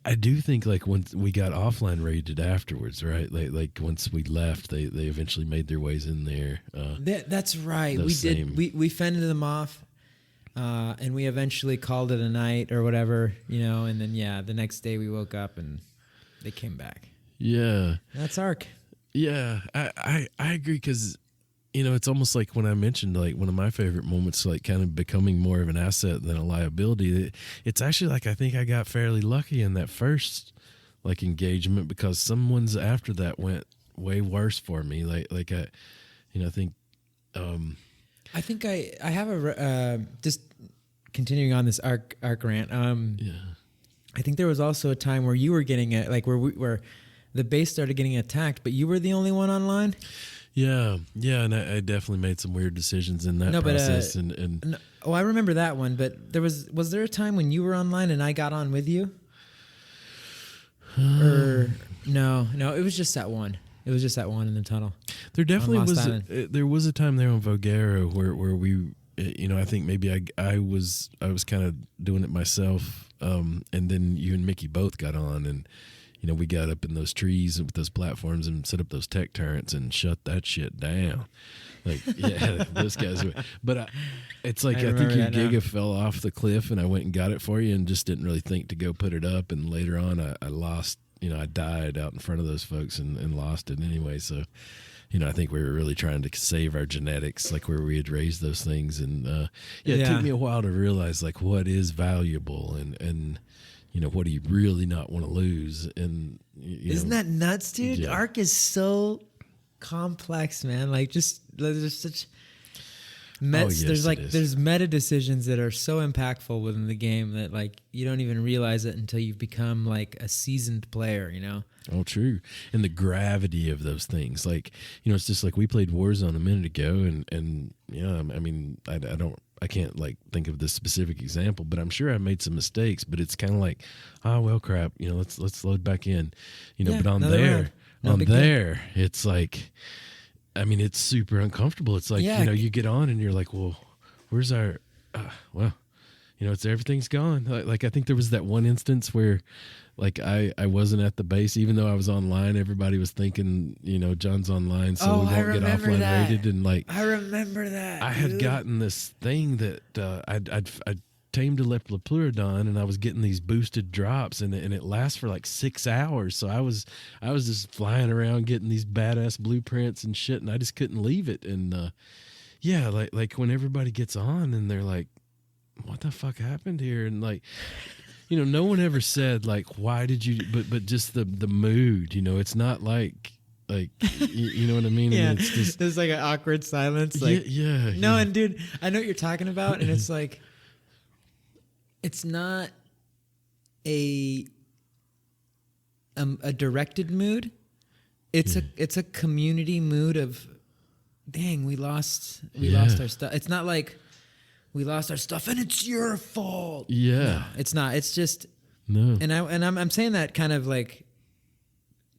I do think, like, once we got offline raided afterwards, right? Like once we left, they eventually made their ways in there. That's right. We did. We fended them off, and we eventually called it a night or whatever, And then the next day we woke up and they came back. Yeah, that's Ark. Yeah, I agree, because it's almost like when I mentioned, like, one of my favorite moments, like, kind of becoming more of an asset than a liability. It's actually like, I think I got fairly lucky in that first, like, engagement, because some ones after that went way worse for me. I think. I think I have a just continuing on this arc rant. I think there was also a time where you were getting where the base started getting attacked, but you were the only one online. Yeah, and I definitely made some weird decisions in that process. I remember that one, but was there a time when you were online and I got on with you? Or no, it was just that one. It was just that one in the tunnel. There definitely was. There was a time there on Vogero where we, I think maybe I was kind of doing it myself, and then you and Mickey both got on, and we got up in those trees with those platforms and set up those tech turrets and shut that shit down. Like, yeah, those guys were. But it's like, I think your Giga fell off the cliff, and I went and got it for you and just didn't really think to go put it up. And later on, I lost, I died out in front of those folks and lost it anyway. So, I think we were really trying to save our genetics, like where we had raised those things. And it took me a while to realize, like, what is valuable and what do you really not want to lose? And isn't that nuts, dude? Yeah. Ark is so complex, man. Like, there's such. yes, there's meta decisions that are so impactful within the game that like you don't even realize it until you've become like a seasoned player, you know? Oh, true. And the gravity of those things. Like, it's just like we played Warzone a minute ago and yeah, I mean, I can't like think of this specific example, but I'm sure I made some mistakes, but it's kind of like, oh, well, crap, let's load back in, but on there, it's like, I mean, it's super uncomfortable. It's like, you get on and you're like, well, where's our, it's everything's gone. Like, I think there was that one instance where like I wasn't at the base, even though I was online, everybody was thinking, John's online, so we won't get offline rated. And like, I remember that. I had gotten this thing that I'd tamed a lepleurodon and I was getting these boosted drops and it lasts for like 6 hours. So I was just flying around getting these badass blueprints and shit, and I just couldn't leave it. And like when everybody gets on and they're like, what the fuck happened here? And like, no one ever said like, why did you, but just the mood, it's not like, you know what I mean? Yeah. And it's just, there's like an awkward silence. Like, yeah. No, and dude, I know what you're talking about. And it's like, it's not a directed mood. It's a community mood of, dang, we lost our stuff. It's not like we lost our stuff and it's your fault. Yeah, no, it's not. It's just no. And I'm saying that kind of like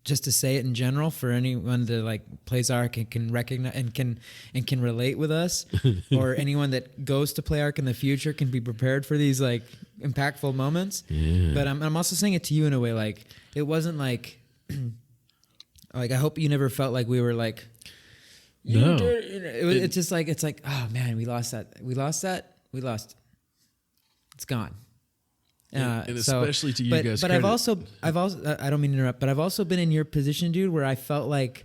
just to say it in general for anyone that like plays Ark and can recognize and can relate with us, or anyone that goes to play Ark in the future can be prepared for these like impactful moments. Yeah. But I'm also saying it to you in a way like it wasn't like like I hope you never felt like we were like. No, it's just like it's like, oh man, we lost that. It's gone. And especially to you guys. But I've also I don't mean to interrupt, but I've also been in your position, dude, where I felt like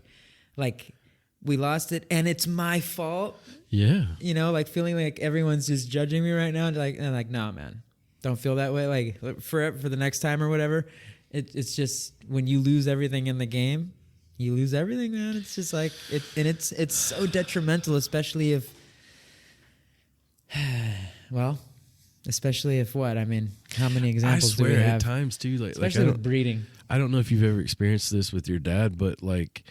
we lost it and it's my fault. Yeah. Like feeling like everyone's just judging me right now, and like, nah, man, don't feel that way. Like for the next time or whatever. It's just when you lose everything in the game. You lose everything, man. It's just like it, and it's so detrimental, especially if, especially if what? I mean, how many examples do we have? I swear, at times too, especially with breeding. I don't know if you've ever experienced this with your dad, but like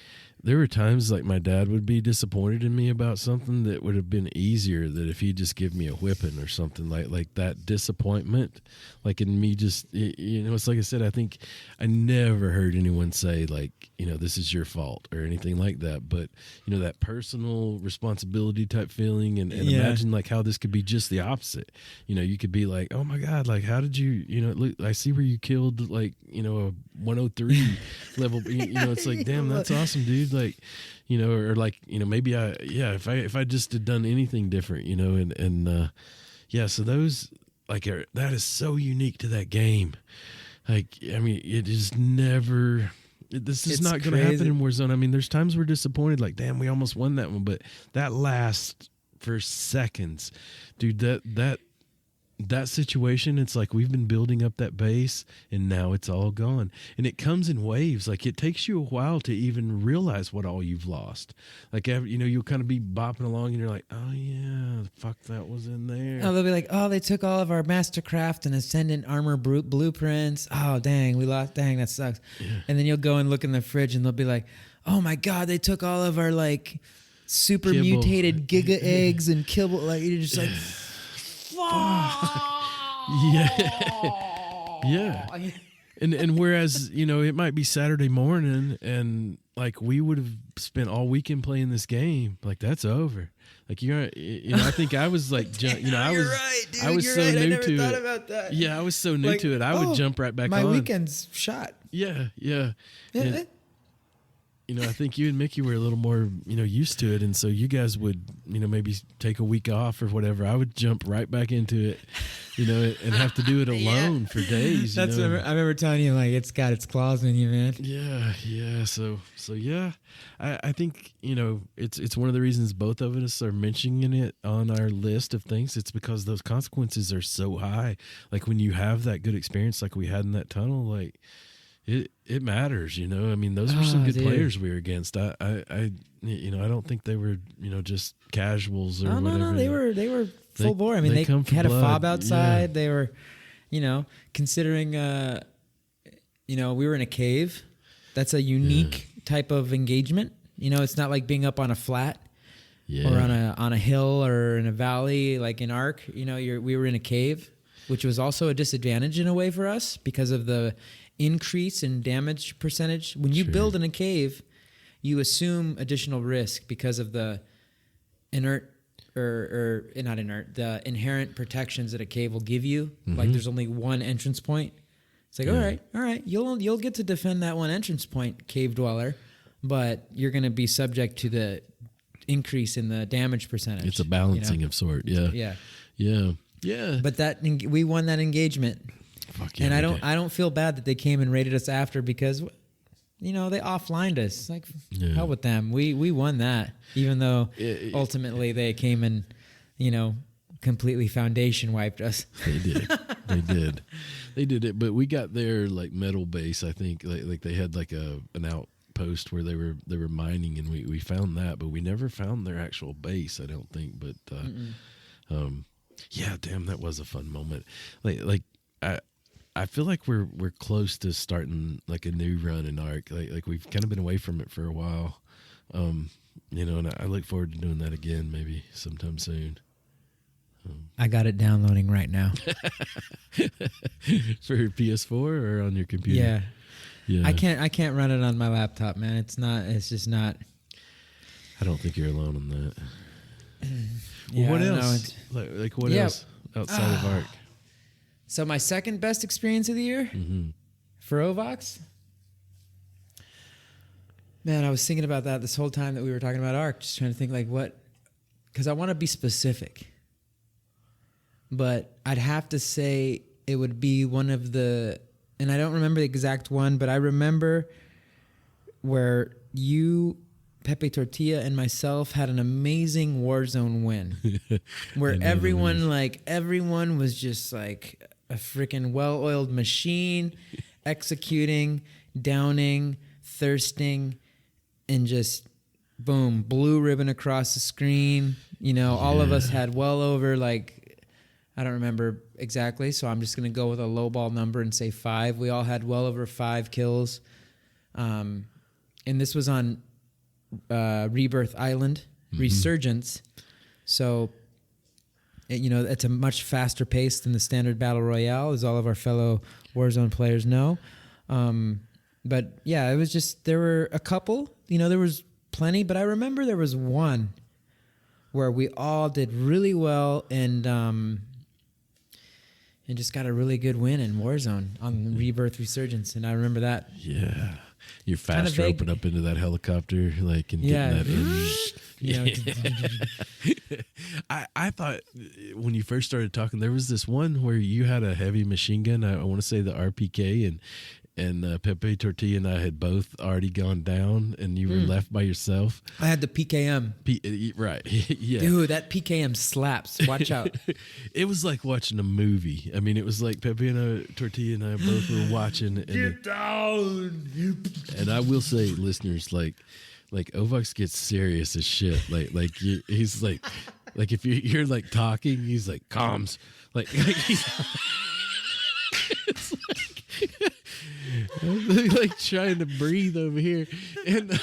there were times like my dad would be disappointed in me about something that would have been easier that if he'd just give me a whipping or something like that disappointment, like in me just, it's like I said, I think I never heard anyone say like, this is your fault or anything like that. But, that personal responsibility type feeling and imagine like how this could be just the opposite. You could be like, oh my God, like how did you, look, I see where you killed like, a 103 level, it's like, damn, that's awesome, dude. Like, or like, maybe if I just had done anything different, so those like that is so unique to that game. Like, I mean, it is never. This is not going to happen in Warzone. I mean, there's times we're disappointed, like, damn, we almost won that one, but that lasts for seconds, dude. That situation, it's like we've been building up that base and now it's all gone. And it comes in waves. Like it takes you a while to even realize what all you've lost. Like, you'll kind of be bopping along and you're like, oh yeah, fuck, that was in there. Oh, they'll be like, oh, they took all of our Mastercraft and Ascendant armor blueprints. Oh, dang, we lost. Dang, that sucks. Yeah. And then you'll go and look in the fridge and they'll be like, oh my God, they took all of our like super kibble. Mutated Giga eggs and kibble. Like you're just like, yeah. And whereas, it might be Saturday morning and like we would have spent all weekend playing this game, like that's over. Like I think I was like, I was so new to it. About that. Yeah, I was so new to it. I would jump right back on. My weekend's shot. Yeah. I think you and Mickey were a little more, used to it. And so you guys would, maybe take a week off or whatever. I would jump right back into it, and have to do it alone for days. I remember telling you, like, it's got its claws in you, man. Yeah. So yeah, I think, it's one of the reasons both of us are mentioning it on our list of things. It's because those consequences are so high. Like when you have that good experience, like we had in that tunnel, like, it matters, you know. I mean, those were some good dude. players we were against. I you know, I don't think they were, you know, just casuals or whatever. No, they were full bore. I mean, they had a fob outside. They were, you know, considering, you know, we were in a cave. That's a unique type of engagement. You know, it's not like being up on a flat or on a hill or in a valley like in Ark. You know, we were in a cave, which was also a disadvantage in a way for us because of the increase in damage percentage. When you build in a cave, you assume additional risk because of the inherent inherent protections that a cave will give you. Like there's only one entrance point. It's like, all right, you'll get to defend that one entrance point, cave dweller, but you're going to be subject to the increase in the damage percentage. It's a balancing of sort. Yeah. But we won that engagement. Fuck yeah, and I don't feel bad that they came and raided us after because, you know, they offlined us. Like, hell with them. We won that, even though ultimately they came and, you know, completely foundation wiped us. They did. They did it. But we got their like metal base. I think like they had like an outpost where they were mining, and we found that, but we never found their actual base. I don't think. But yeah, damn, that was a fun moment. Like I feel like we're close to starting like a new run in Ark. Like we've kind of been away from it for a while, you know, and I look forward to doing that again, maybe sometime soon. I got it downloading right now. For your PS4 or on your computer? Yeah. I can't run it on my laptop, man. It's just not. I don't think you're alone on that. Yeah, well, what else? Like what else outside of Ark? So my second best experience of the year for Ovox. Man, I was thinking about that this whole time that we were talking about Ark, just trying to think like what, because I want to be specific. But I'd have to say it would be one of the, and I don't remember the exact one, but I remember where you, Pepe Tortilla, and myself had an amazing Warzone win. Where everyone was just like a freaking well-oiled machine, executing, downing, thirsting, and just boom, blue ribbon across the screen. You know, all of us had well over like, I don't remember exactly, so I'm just going to go with a lowball number and say 5. We all had well over 5 kills. And this was on Rebirth Island, Resurgence. So, you know, it's a much faster pace than the standard Battle Royale, as all of our fellow Warzone players know. But, yeah, it was just, there were a couple. You know, there was plenty, but I remember there was one where we all did really well and just got a really good win in Warzone on Rebirth Resurgence, and I remember that. Yeah, you're fast roping up into that helicopter, like, and getting that. I thought when you first started talking, there was this one where you had a heavy machine gun. I want to say the RPK, and Pepe Tortilla and I had both already gone down, and you were left by yourself. I had the PKM. Right. Yeah. Dude, that PKM slaps. Watch out. It was like watching a movie. I mean, it was like Pepe and Tortilla and I both were watching. And get down. And I will say, listeners, like Ovox gets serious as shit. He's like if you're like talking, he's like comms. Like he's it's like trying to breathe over here, and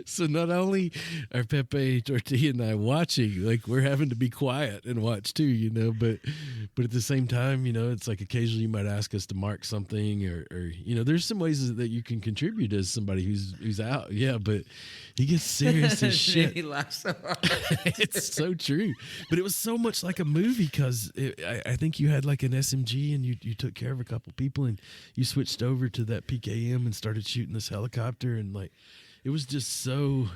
so not only are Pepe, Tortilla, and I watching, like we're having to be quiet and watch too, you know. But at the same time, you know, it's like occasionally you might ask us to mark something, or you know, there's some ways that you can contribute as somebody who's out. Yeah, but he gets serious as shit. He laughs so hard. It's so true, but it was so much like a movie because I think you had like an SMG and you took care of a couple people and you switched over to that PKM and started shooting this helicopter, and like it was just so,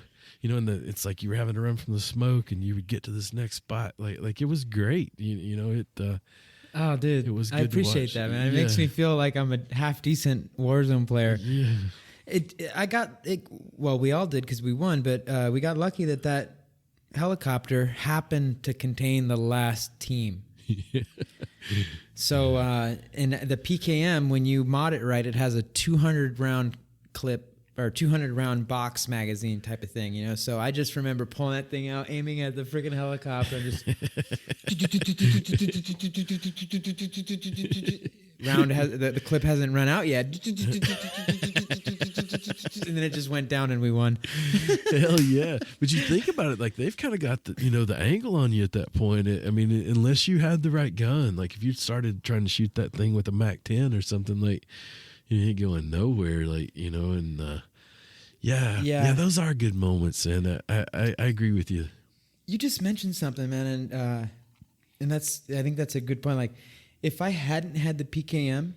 you know, and it's like you were having to run from the smoke and you would get to this next spot. Like it was great. You know, it. Oh, dude, it was good I appreciate that, man. It makes me feel like I'm a half decent Warzone player. Yeah. I got it. Well, we all did because we won, but we got lucky that helicopter happened to contain the last team. So in the PKM, when you mod it right, it has a 200 round clip or 200 round box magazine type of thing, you know. So I just remember pulling that thing out, aiming at the freaking helicopter, and just round the clip hasn't run out yet, and then it just went down and we won. Hell yeah! But you think about it, like they've kind of got the angle on you at that point. I mean, unless you had the right gun, like if you started trying to shoot that thing with a Mac 10 or something, like you ain't going nowhere, like and yeah, those are good moments, and I agree with you. You just mentioned something, man, and I think that's a good point. Like, if I hadn't had the PKM,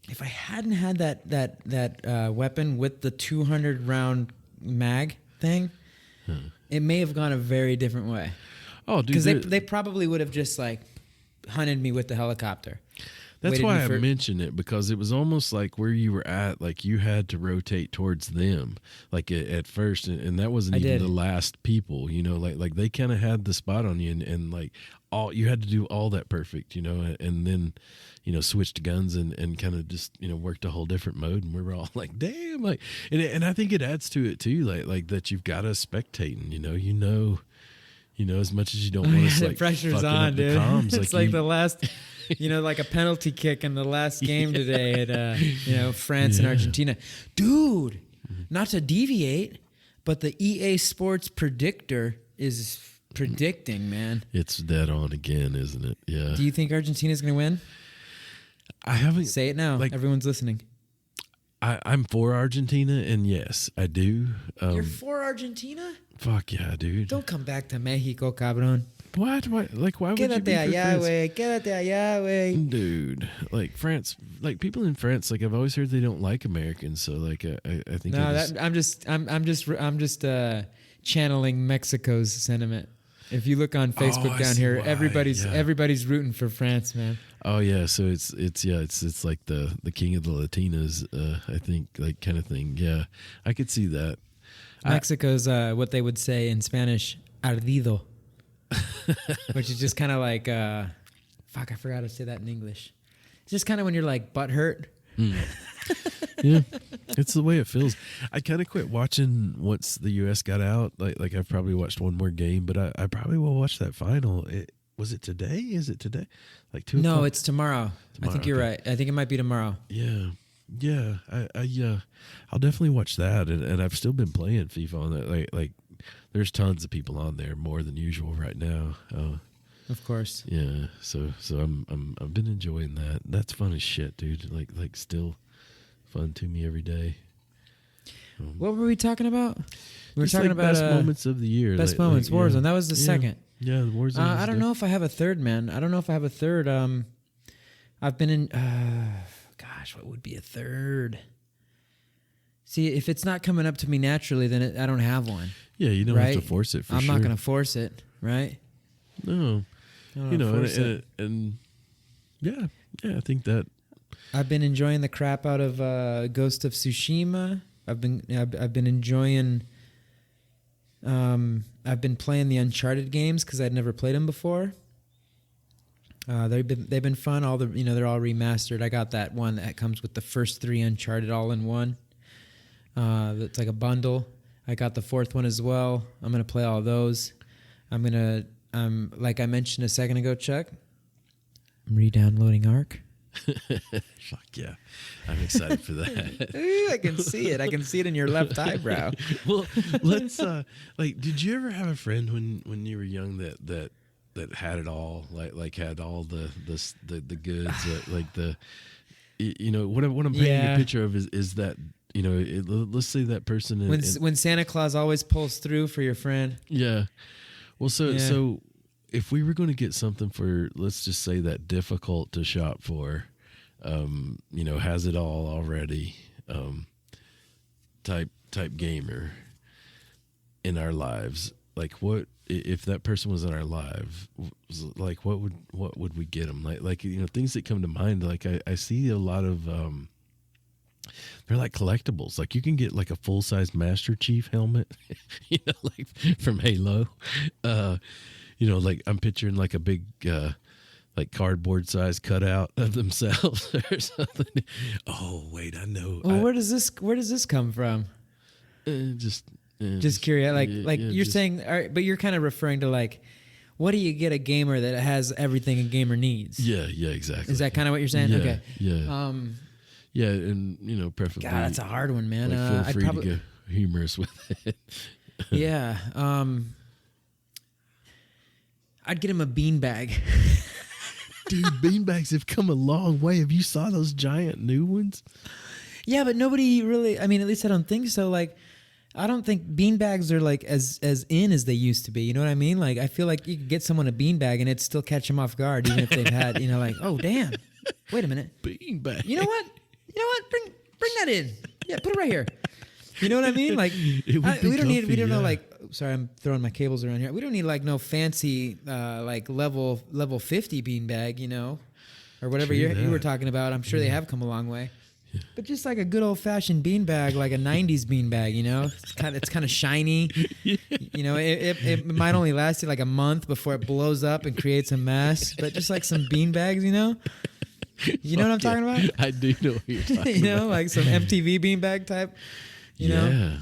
if I hadn't had that weapon with the 200 round mag thing, it may have gone a very different way. Oh, dude, because they probably would have just like hunted me with the helicopter. That's why I mentioned it, because it was almost like where you were at, like you had to rotate towards them, like at first, and that wasn't even the last people, like they kind of had the spot on you, and like all you had to do all that perfect, and then switched guns and kind of just worked a whole different mode, and we were all like, damn, like, and I think it adds to it too, like that you've got us spectating, as much as you don't want to, like, the pressure's on, dude. Comms, it's like the last. Like a penalty kick in the last game today at France and Argentina. Dude, not to deviate, but the EA Sports predictor is predicting, man. It's dead on again, isn't it? Yeah. Do you think Argentina's going to win? I haven't. Say it now. Like, everyone's listening. I'm for Argentina, and yes, I do. You're for Argentina? Fuck yeah, dude. Don't come back to Mexico, cabrón. What? Like, why would you be for France? Quédate allá, güey. Dude, like France, like people in France, like I've always heard they don't like Americans, so like I think. No, I'm just channeling Mexico's sentiment. If you look on Facebook down here, everybody's rooting for France, man. Oh yeah, so it's like the king of the Latinas, I think, like kind of thing. Yeah, I could see that. Mexico's what they would say in Spanish, ardido. Which is just kind of like, I forgot how to say that in English. It's just kind of when you're like butthurt. Yeah, it's the way it feels. I kind of quit watching once the U.S. got out. Like I've probably watched one more game, but I probably will watch that final. Was it today? Is it today? Like 2 o'clock? No, it's tomorrow. I think you're right. I think it might be tomorrow. Yeah. I'll definitely watch that, and I've still been playing FIFA on that. Like. There's tons of people on there, more than usual right now. Of course. Yeah. So I've been enjoying that. That's fun as shit, dude. Like still fun to me every day. What were we talking about? We were talking about best moments of the year. Best moments. Warzone. Yeah. That was the second. Yeah, the Warzone. I don't know if I have a third, man. I've been in. What would be a third? See, if it's not coming up to me naturally, then I don't have one. Yeah, you don't have to force it. I'm not going to force it, right? No, and yeah, I think that I've been enjoying the crap out of Ghost of Tsushima. I've been enjoying. I've been playing the Uncharted games because I'd never played them before. They've been fun. All the they're all remastered. I got that one that comes with the first 3 Uncharted all in one. It's like a bundle. I got the 4th one as well. I'm going to play all those. Like I mentioned a second ago, Chuck, I'm re-downloading Ark. Fuck yeah. I'm excited for that. Ooh, I can see it. I can see it in your left eyebrow. Well, let's, did you ever have a friend when you were young that had it all, like had all the goods, like the, what I'm painting a picture of is that, let's say that person. When Santa Claus always pulls through for your friend. Yeah. Well, so if we were going to get something for, let's just say that difficult to shop for, has it all already, type gamer in our lives, like what if that person was in our lives, like what would we get them? Like things that come to mind. Like I see a lot of they're like collectibles. Like you can get like a full-size Master Chief helmet, like from Halo. Like I'm picturing like a big like cardboard size cutout of themselves or something. Oh wait, I know. Well, where does this come from? Just Curious. Like yeah, you're saying, all right, but you're kind of referring to like, what do you get a gamer that has everything a gamer needs? Yeah, exactly. Is that kind of what you're saying? Yeah, Okay. Yeah. Yeah, and preferably. God, that's a hard one, man. Like feel free to go humorous with it. Yeah. I'd get him a beanbag. Dude, beanbags have come a long way. Have you saw those giant new ones? Yeah, but nobody really. I mean, at least I don't think so. Like, I don't think beanbags are like as in as they used to be. You know what I mean? Like, I feel like you could get someone a beanbag and it'd still catch them off guard, even if they've had, like, oh damn, wait a minute, beanbag. You know what? Bring that in. Yeah, put it right here. You know what I mean? Like, we don't know. Like, sorry, I'm throwing my cables around here. We don't need like no fancy like level 50 beanbag, or whatever you were talking about. I'm sure they have come a long way. Yeah. But just like a good old fashioned beanbag, like a '90s beanbag, it's kind of shiny. Yeah. It might only last you like a month before it blows up and creates a mess. But just like some beanbags, You know what I'm talking about? I do know what you're talking about. Like some MTV beanbag type. You know?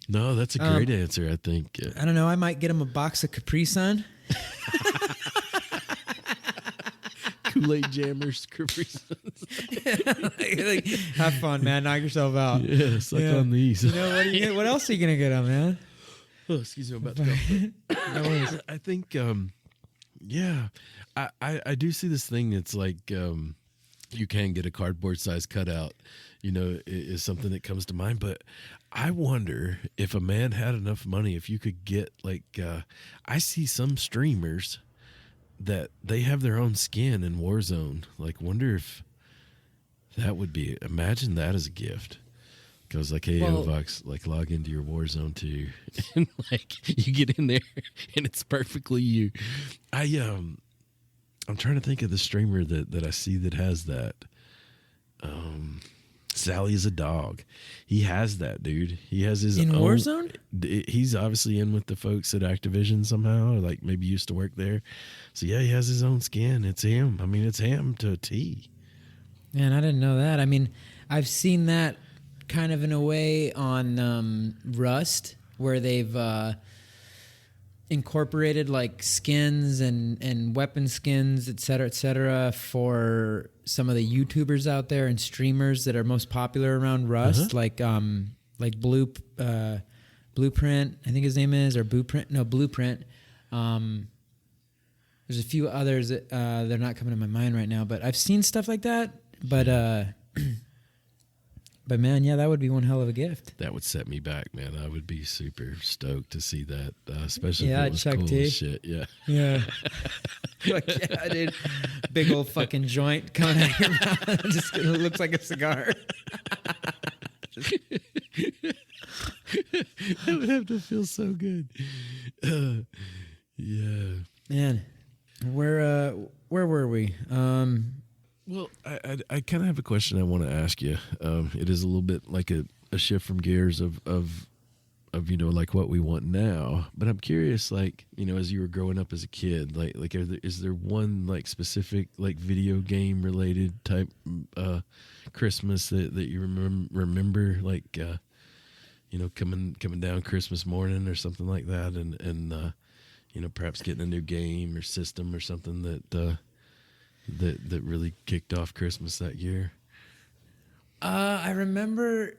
No, that's a great answer, I think. I don't know. I might get him a box of Capri Sun. Kool-Aid Jammers, Capri Suns. like, have fun, man. Knock yourself out. Yeah, suck on these. What else are you going to get him, man? Oh, excuse me. I'm about to go. No worries. I think, I do see this thing that's like you can get a cardboard size cutout, is something that comes to mind. But I wonder if a man had enough money, if you could get like, I see some streamers that they have their own skin in Warzone. Like, wonder if that would be, imagine that as a gift. Goes like, hey, Ovox, like log into your Warzone too. And like you get in there and it's perfectly you. I'm trying to think of the streamer that I see that has that. Sally is a dog. He has that, dude. He has his in own Warzone. He's obviously in with the folks at Activision somehow, or like maybe used to work there. So yeah, he has his own skin. It's him. I mean, it's him to a T. Man, I didn't know that. I mean, I've seen that kind of in a way on Rust, where they've incorporated like skins and weapon skins, et cetera, for some of the YouTubers out there and streamers that are most popular around Rust, like Blueprint, I think his name is, or Blueprint. There's a few others that they're not coming to my mind right now, but I've seen stuff like that. But man, yeah, that would be one hell of a gift. That would set me back, man. I would be super stoked to see that, especially if it was Chuck cool T. as shit. Yeah. Yeah. Like, yeah, dude. Big old fucking joint coming out of your mouth. Just it looks like a cigar. That would have to feel so good. Yeah. Man, where were we? Well, I kind of have a question I want to ask you. It is a little bit like a shift from gears of like what we want now. But I'm curious, like, as you were growing up as a kid, like is there one like specific like video game related type Christmas that you remember like coming down Christmas morning or something like that, and perhaps getting a new game or system or something that really kicked off Christmas that year? I remember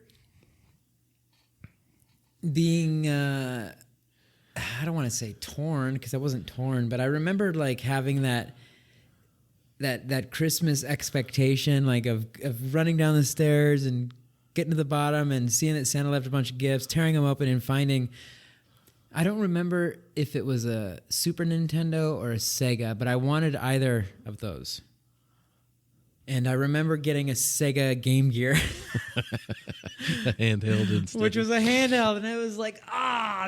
being I don't want to say torn, because I wasn't torn, but I remember like having that Christmas expectation, like of running down the stairs and getting to the bottom and seeing that Santa left a bunch of gifts, tearing them open and finding, I don't remember if it was a Super Nintendo or a Sega, but I wanted either of those. And I remember getting a Sega Game Gear. A handheld instead. Which was a handheld. And it was like,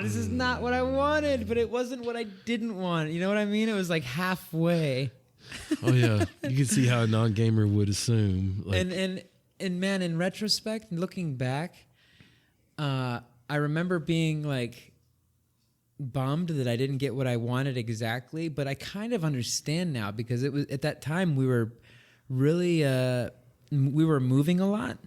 this is not what I wanted, but it wasn't what I didn't want. You know what I mean? It was like halfway. Oh, yeah. You can see how a non-gamer would assume. Like, and man, in retrospect, looking back, I remember being like, bummed that I didn't get what I wanted exactly, but I kind of understand now because it was at that time we were really we were moving a lot.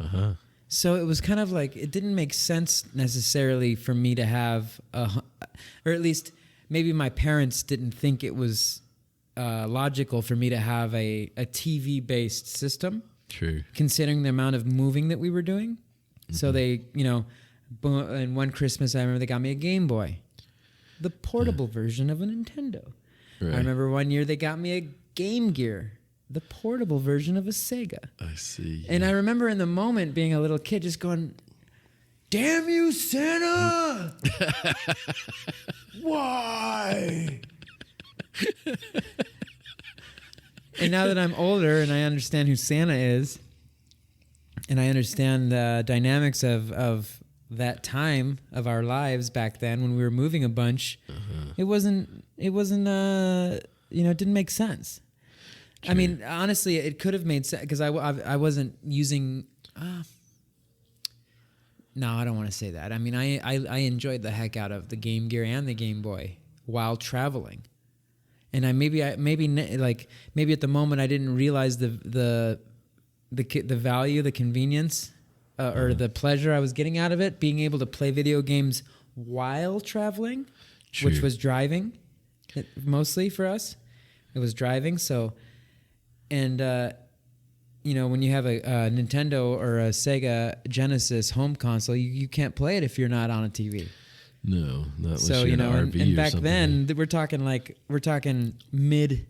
Uh-huh. So it was kind of like it didn't make sense necessarily for me to have or at least maybe my parents didn't think it was logical for me to have a TV based system. True. Considering the amount of moving that we were doing. Mm-hmm. So they, and one Christmas I remember they got me a Game Boy, the portable version of a Nintendo. Right. I remember one year they got me a Game Gear, the portable version of a Sega. I see. And I remember in the moment being a little kid just going, "Damn you, Santa! Why?" And now that I'm older and I understand who Santa is, and I understand the dynamics of that time of our lives back then when we were moving a bunch, it wasn't it didn't make sense. True. I mean, honestly, it could have made sense because I wasn't using. No, I don't want to say that. I mean, I enjoyed the heck out of the Game Gear and the Game Boy while traveling. And maybe at the moment I didn't realize the value, the convenience, or the pleasure I was getting out of it, being able to play video games while traveling, True. Which was driving, mostly for us. It was driving. So, and when you have a Nintendo or a Sega Genesis home console, you can't play it if you're not on a TV. No, not so you're in an RV and back something. then we're talking mid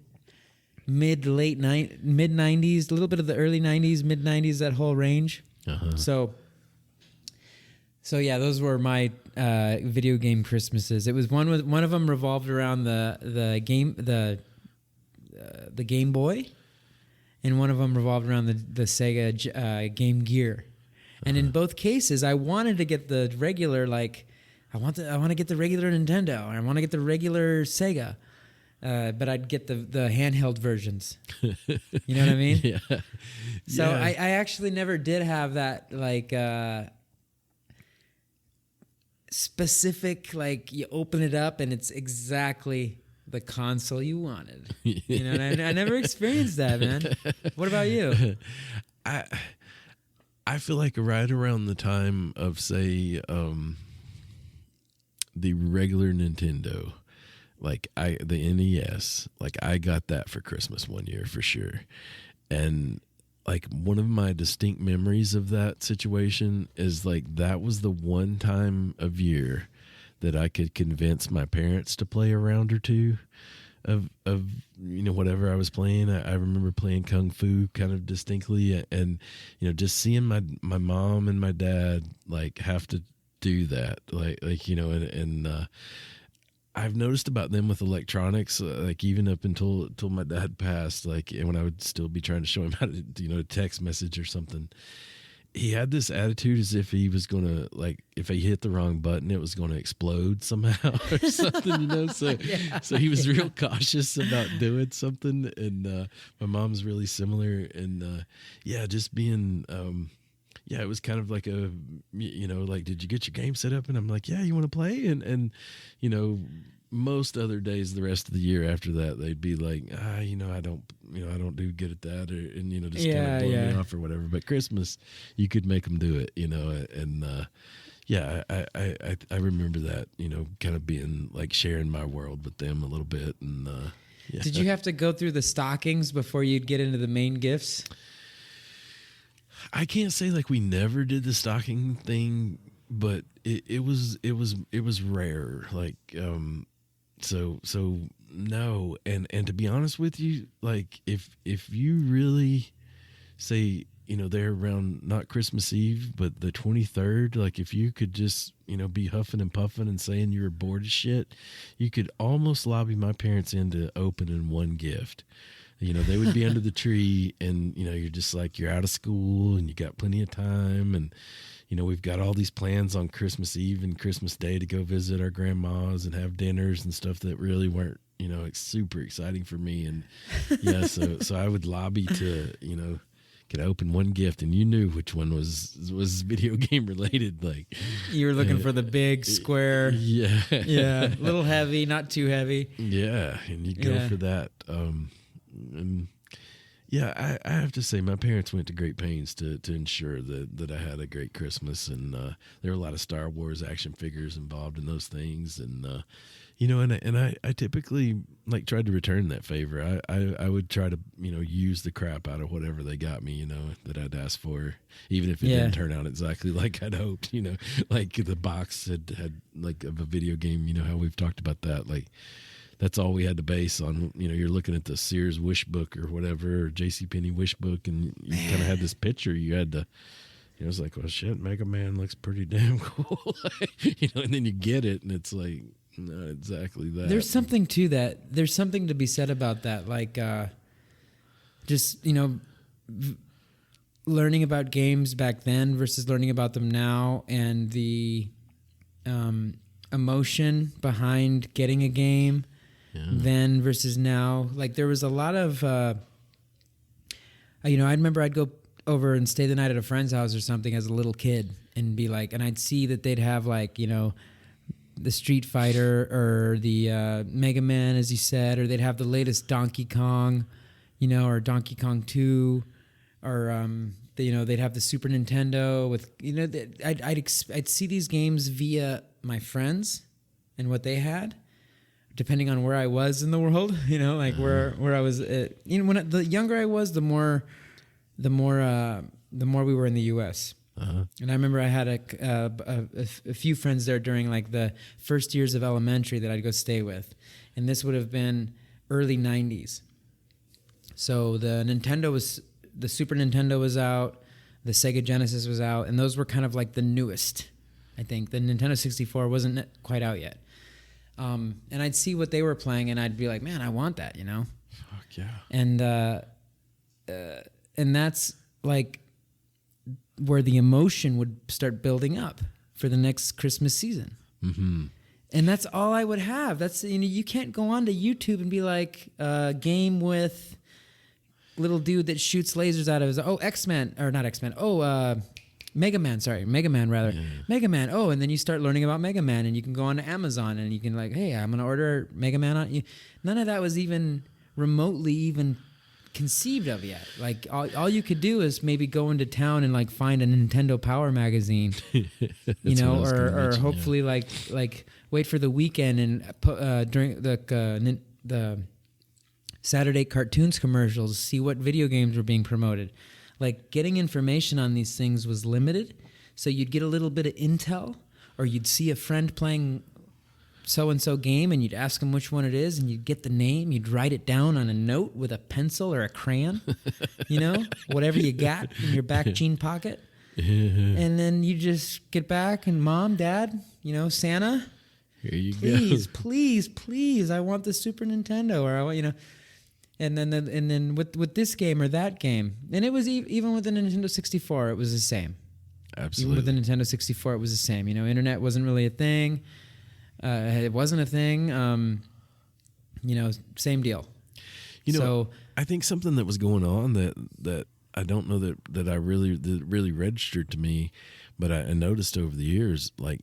90s, a little bit of the early 90s, mid 90s, that whole range. Uh-huh. So yeah, those were my video game Christmases. It was one of them revolved around the Game Boy, and one of them revolved around the Sega Game Gear. And in both cases, I wanted to get the regular I want to get the regular Nintendo, or I want to get the regular Sega, but I'd get the handheld versions. You know what I mean? Yeah. So yeah. I actually never did have that specific you open it up and it's exactly the console you wanted. You know, and I never experienced that, man. What about you? I feel like right around the time of say. The regular Nintendo, the NES, I got that for Christmas one year for sure. And one of my distinct memories of that situation is that was the one time of year that I could convince my parents to play a round or two of whatever I was playing. I remember playing Kung Fu kind of distinctly, and just seeing my mom and my dad have to do that, and I've noticed about them with electronics, even up until my dad passed, and when I would still be trying to show him how to text message or something, he had this attitude as if he was gonna if he hit the wrong button it was gonna explode somehow or something, so yeah. So he was real cautious about doing something, and my mom's really similar, and just being yeah, it was kind of like a, did you get your game set up? And I'm like, yeah, you want to play? And most other days, the rest of the year after that, they'd be like, I don't do good at that, and just kind of blow me off or whatever. But Christmas, you could make them do it, and I remember that, kind of being sharing my world with them a little bit, and yeah. Did you have to go through the stockings before you'd get into the main gifts? I can't say we never did the stocking thing, but it was rare. So no. And to be honest with you, if you really say, they're around not Christmas Eve, but the 23rd, if you could just, be huffing and puffing and saying you were bored as shit, you could almost lobby my parents into opening one gift. They would be under the tree, and, you're just you're out of school and you got plenty of time. And, we've got all these plans on Christmas Eve and Christmas Day to go visit our grandmas and have dinners and stuff that really weren't, super exciting for me. And yeah, so I would lobby to, could I open one gift and you knew which one was video game related. Like You were looking for the big square. Yeah. Yeah. A little heavy, not too heavy. Yeah. And you'd go for that. And yeah, I have to say my parents went to great pains to ensure that I had a great Christmas, and there were a lot of Star Wars action figures involved in those things, and I typically like tried to return that favor. I would try to use the crap out of whatever they got me, that I'd asked for, even if it didn't turn out exactly like I'd hoped. Like the box had like of a video game. How we've talked about that, like. That's all we had to base on. You're looking at the Sears wish book or whatever, or JCPenney wish book, and you kind of had this picture. You had to, it was like, well, shit, Mega Man looks pretty damn cool. And then you get it, and it's like, not exactly that. There's something to that. There's something to be said about that. Like, just, learning about games back then versus learning about them now, and the emotion behind getting a game. Then versus now. Like there was a lot of, I remember I'd go over and stay the night at a friend's house or something as a little kid and be like, and I'd see that they'd have like, the Street Fighter or the Mega Man, as you said, or they'd have the latest Donkey Kong, or Donkey Kong 2, or, they'd have the Super Nintendo with, I'd see these games via my friends and what they had. Depending on where I was in the world, where I was, when the younger I was, the more we were in the U.S. And I remember I had a few friends there during like the first years of elementary that I'd go stay with, and this would have been early '90s. So the Super Nintendo was out, the Sega Genesis was out, and those were kind of like the newest. I think the Nintendo 64 wasn't quite out yet. And I'd see what they were playing, and I'd be like, "Man, I want that," Fuck yeah! And that's like where the emotion would start building up for the next Christmas season. Mm-hmm. And that's all I would have. That's you can't go onto YouTube and be like game with little dude that shoots lasers out of his X-Men or not X-Men. Mega Man rather. Yeah. Mega Man. Oh, and then you start learning about Mega Man, and you can go on to Amazon, and you can like, hey, I'm going to order Mega Man on you. None of that was even remotely even conceived of yet. Like all you could do is maybe go into town and like find a Nintendo Power magazine, or hopefully like wait for the weekend and during the Saturday cartoons commercials, see what video games were being promoted. Like getting information on these things was limited, so you'd get a little bit of intel, or you'd see a friend playing so-and-so game, and you'd ask them which one it is, and you'd get the name, you'd write it down on a note with a pencil or a crayon, whatever you got in your back jean pocket. And then you just get back, and Mom, Dad, Santa, here you go. Please, I want the Super Nintendo, or I want, And then with this game or that game, and it was even with the Nintendo 64, it was the same. Absolutely. Even with the Nintendo 64, it was the same. Internet wasn't really a thing. It wasn't a thing. Same deal. So I think something that was going on that I don't know that really registered to me, but I noticed over the years, like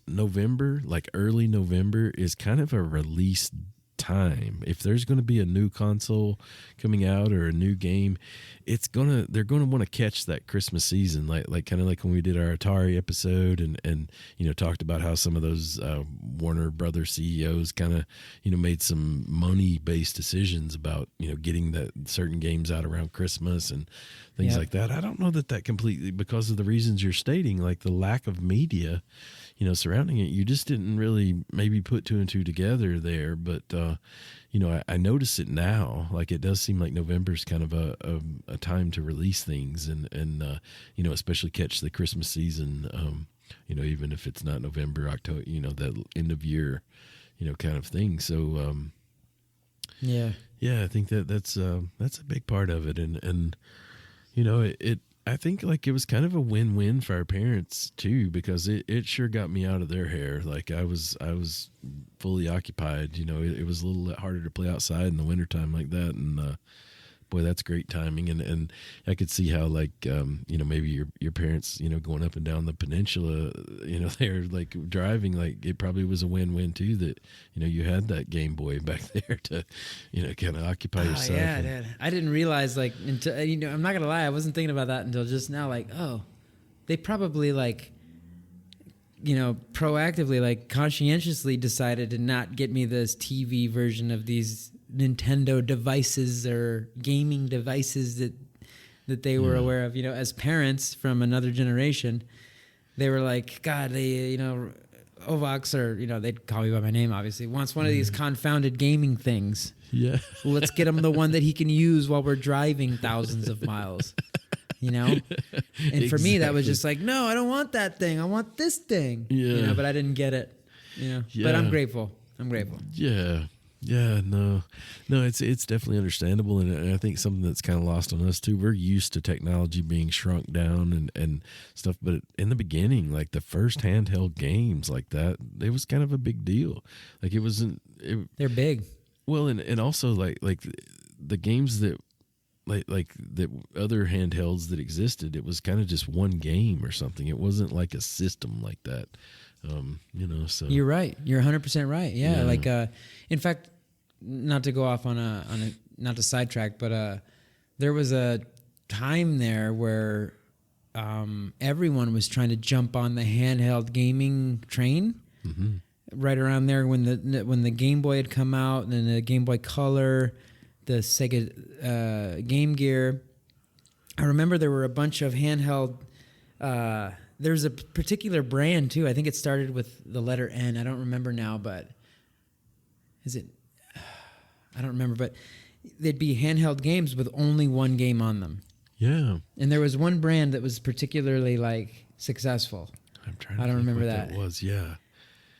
November, like early November, is kind of a release time. If there's going to be a new console coming out or a new game, they're going to want to catch that Christmas season, like kind of like when we did our Atari episode and talked about how some of those Warner Brothers CEOs kind of made some money based decisions about getting that certain games out around Christmas and things like that. I don't know that completely, because of the reasons you're stating, like the lack of media surrounding it, you just didn't really maybe put two and two together there. But, I notice it now. Like it does seem like November's kind of a time to release things and especially catch the Christmas season, even if it's not November, October, that end of year, kind of thing. So, I think that's a big part of it. And I think like it was kind of a win-win for our parents too, because it sure got me out of their hair. Like I was fully occupied, it was a little harder to play outside in the wintertime like that. And, boy, that's great timing. And I could see how, like, maybe your parents, going up and down the peninsula, they're like driving, like it probably was a win-win too, that, you had that Game Boy back there to, kind of occupy yourself. Yeah, dude. I didn't realize, like, until, I'm not going to lie, I wasn't thinking about that until just now. Like, oh, they probably, like, proactively, like, conscientiously decided to not get me this TV version of these Nintendo devices or gaming devices that they were aware of. As parents from another generation, they were like, God, they, Ovox, or, they'd call me by my name, obviously, wants one of these confounded gaming things. Yeah. Let's get him the one that he can use while we're driving thousands of miles. And for me, that was just like, no, I don't want that thing. I want this thing. Yeah. But I didn't get it. Yeah. But I'm grateful. Yeah. Yeah. No, it's definitely understandable. And I think something that's kind of lost on us too, we're used to technology being shrunk down and stuff. But in the beginning, like the first handheld games like that, it was kind of a big deal. Like They're big. Well, and also like the games that, like the other handhelds that existed, it was kind of just one game or something. It wasn't like a system like that, so. You're right. You're 100% right. Yeah. Like, in fact, not to go off on not to sidetrack, but there was a time there where everyone was trying to jump on the handheld gaming train. Mm-hmm. Right around there when the Game Boy had come out, and then the Game Boy Color, the Sega Game Gear. I remember there were a bunch of handheld. There's a particular brand too. I think it started with the letter N. I don't remember now, but is it? I don't remember, but they'd be handheld games with only one game on them. Yeah. And there was one brand that was particularly like successful. I don't remember what that was. Yeah.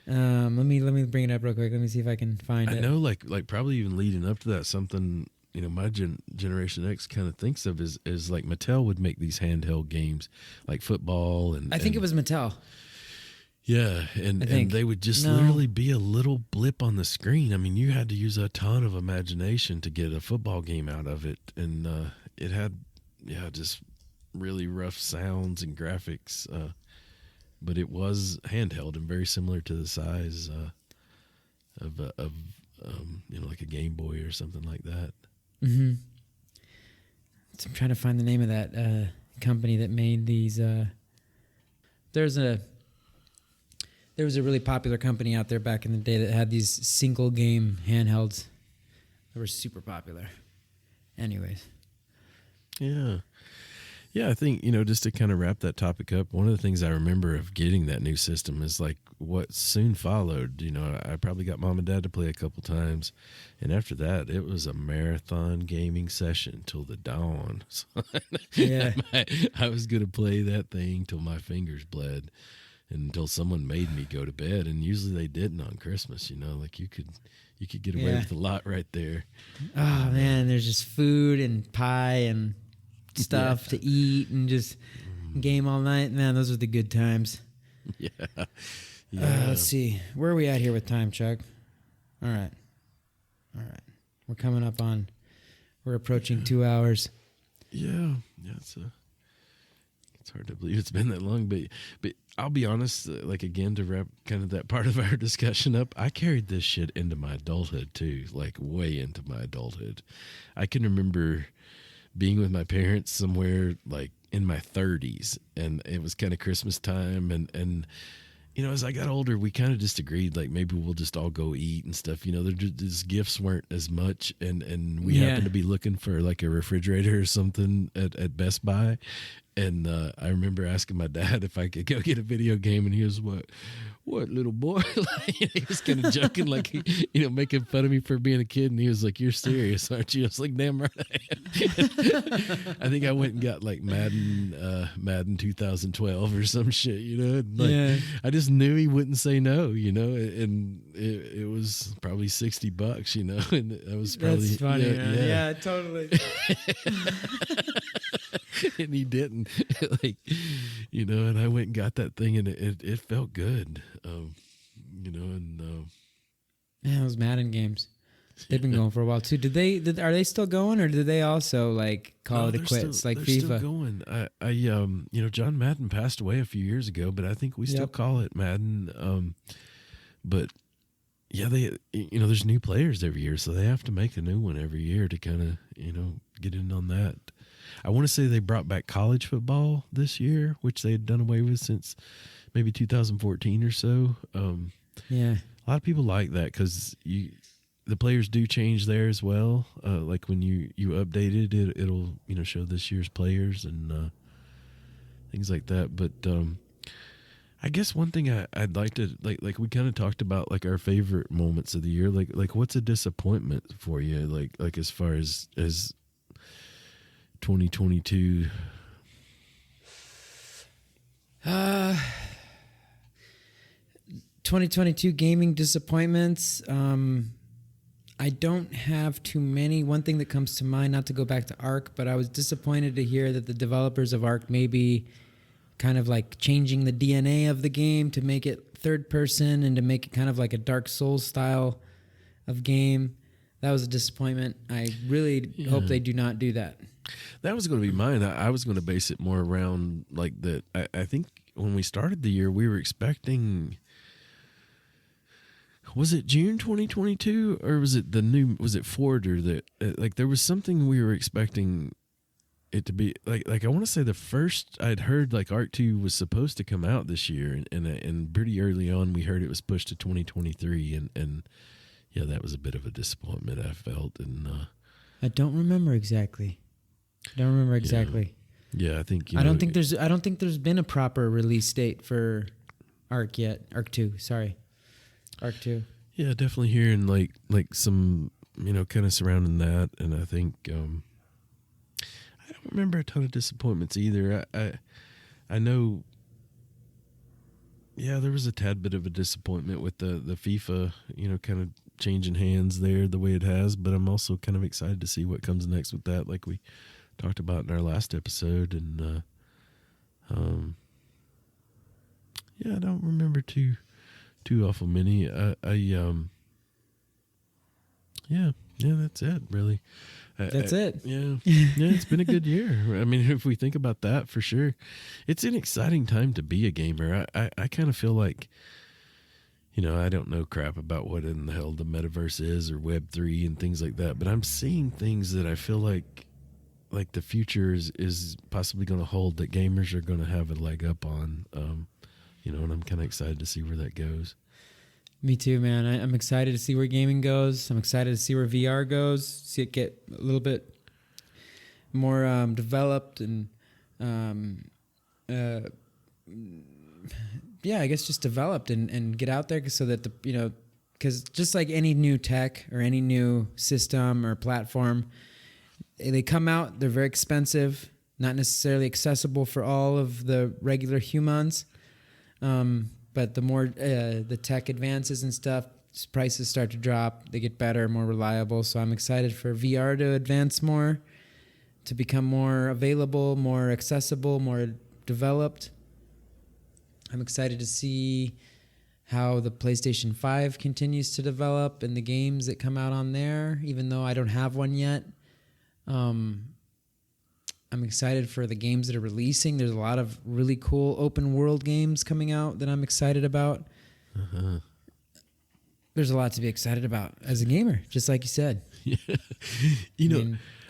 Let me bring it up real quick. Let me see if I can find it. I know, like probably even leading up to that, something my Generation X kind of thinks of is like Mattel would make these handheld games, like football and. I think it was Mattel. Yeah, and they would just literally be a little blip on the screen. I mean, you had to use a ton of imagination to get a football game out of it, and it had just really rough sounds and graphics. But it was handheld and very similar to the size of like a Game Boy or something like that. Mm-hmm. So I'm trying to find the name of that company that made these. There was a really popular company out there back in the day that had these single game handhelds that were super popular. Anyways. Yeah. Yeah, I think, just to kind of wrap that topic up, one of the things I remember of getting that new system is like what soon followed. I probably got mom and dad to play a couple times. And after that, it was a marathon gaming session till the dawn. So yeah. I was going to play that thing till my fingers bled until someone made me go to bed. And usually they didn't on Christmas, like you could get away with a lot right there. Oh, man, there's just food and pie and stuff to eat and just game all night. Man, those are the good times. Yeah. Let's see. Where are we at here with time, Chuck? All right. We're coming up on, we're approaching 2 hours. Yeah. It's hard to believe it's been that long, but I'll be honest, like again, to wrap kind of that part of our discussion up, I carried this shit into my adulthood too, like way into my adulthood. I can remember being with my parents somewhere like in my 30s, and it was kind of Christmas time, and as I got older, we kind of just agreed like maybe we'll just all go eat and stuff. These gifts weren't as much, and we happened to be looking for like a refrigerator or something at Best Buy, and I remember asking my dad if I could go get a video game, and he was what little boy? Like, he was kind of joking, like, making fun of me for being a kid. And he was like, "You're serious, aren't you?" I was like, "Damn right I am." I think I went and got like Madden 2012 or some shit, and I just knew he wouldn't say no, and it was probably $60, and that was probably. That's funny, man. Yeah, totally. And he didn't, like, and I went and got that thing, and it felt good, and man, those Madden games. They've been going for a while too. Are they still going, or did they also like call it quits still, like they're FIFA? Still going. John Madden passed away a few years ago, but I think we still call it Madden. But yeah, there's new players every year, so they have to make a new one every year to kind of, get in on that. I want to say they brought back college football this year, which they had done away with since maybe 2014 or so. Yeah. A lot of people like that because the players do change there as well. Like when you update it, it'll show this year's players and things like that. But I guess one thing I'd like to like we kind of talked about like our favorite moments of the year. Like what's a disappointment for you? Like as far as 2022. 2022 gaming disappointments. I don't have too many. One thing that comes to mind, not to go back to Ark, but I was disappointed to hear that the developers of Ark may be kind of like changing the DNA of the game to make it third person and to make it kind of like a Dark Souls style of game. That was a disappointment. I really hope they do not do that. That was going to be mine. I was going to base it more around like that. I think when we started the year, we were expecting. Was it June 2022 or was it was it Forger that like there was something we were expecting it to be like I want to say the first I'd heard like Ark 2 was supposed to come out this year and pretty early on we heard it was pushed to 2023 and yeah, that was a bit of a disappointment I felt and I don't remember exactly. Yeah, I think I don't think there's been a proper release date for Ark yet. Ark 2, sorry. Ark 2. Yeah, definitely hearing like some kind of surrounding that, and I think I don't remember a ton of disappointments either. I know. Yeah, there was a tad bit of a disappointment with the FIFA, kind of changing hands there the way it has, but I'm also kind of excited to see what comes next with that, like we talked about in our last episode, and yeah, I don't remember too awful many. Yeah, that's it really. That's it. Yeah, it's been a good year. I mean, if we think about that, for sure, it's an exciting time to be a gamer. I kind of feel like, I don't know crap about what in the hell the metaverse is or Web3 and things like that, but I'm seeing things that I feel like the future is possibly going to hold, that gamers are going to have a leg up on. And I'm kind of excited to see where that goes. Me too, man. I'm excited to see where gaming goes. I'm excited to see where VR goes. See it get a little bit more developed and, I guess just developed and get out there so that because just like any new tech or any new system or platform, they come out, they're very expensive, not necessarily accessible for all of the regular humans. But the more the tech advances and stuff, prices start to drop. They get better, more reliable. So I'm excited for VR to advance more, to become more available, more accessible, more developed. I'm excited to see how the PlayStation 5 continues to develop and the games that come out on there, even though I don't have one yet. I'm excited for the games that are releasing. There's a lot of really cool open world games coming out that I'm excited about. Uh-huh. There's a lot to be excited about as a gamer, just like you said. Yeah.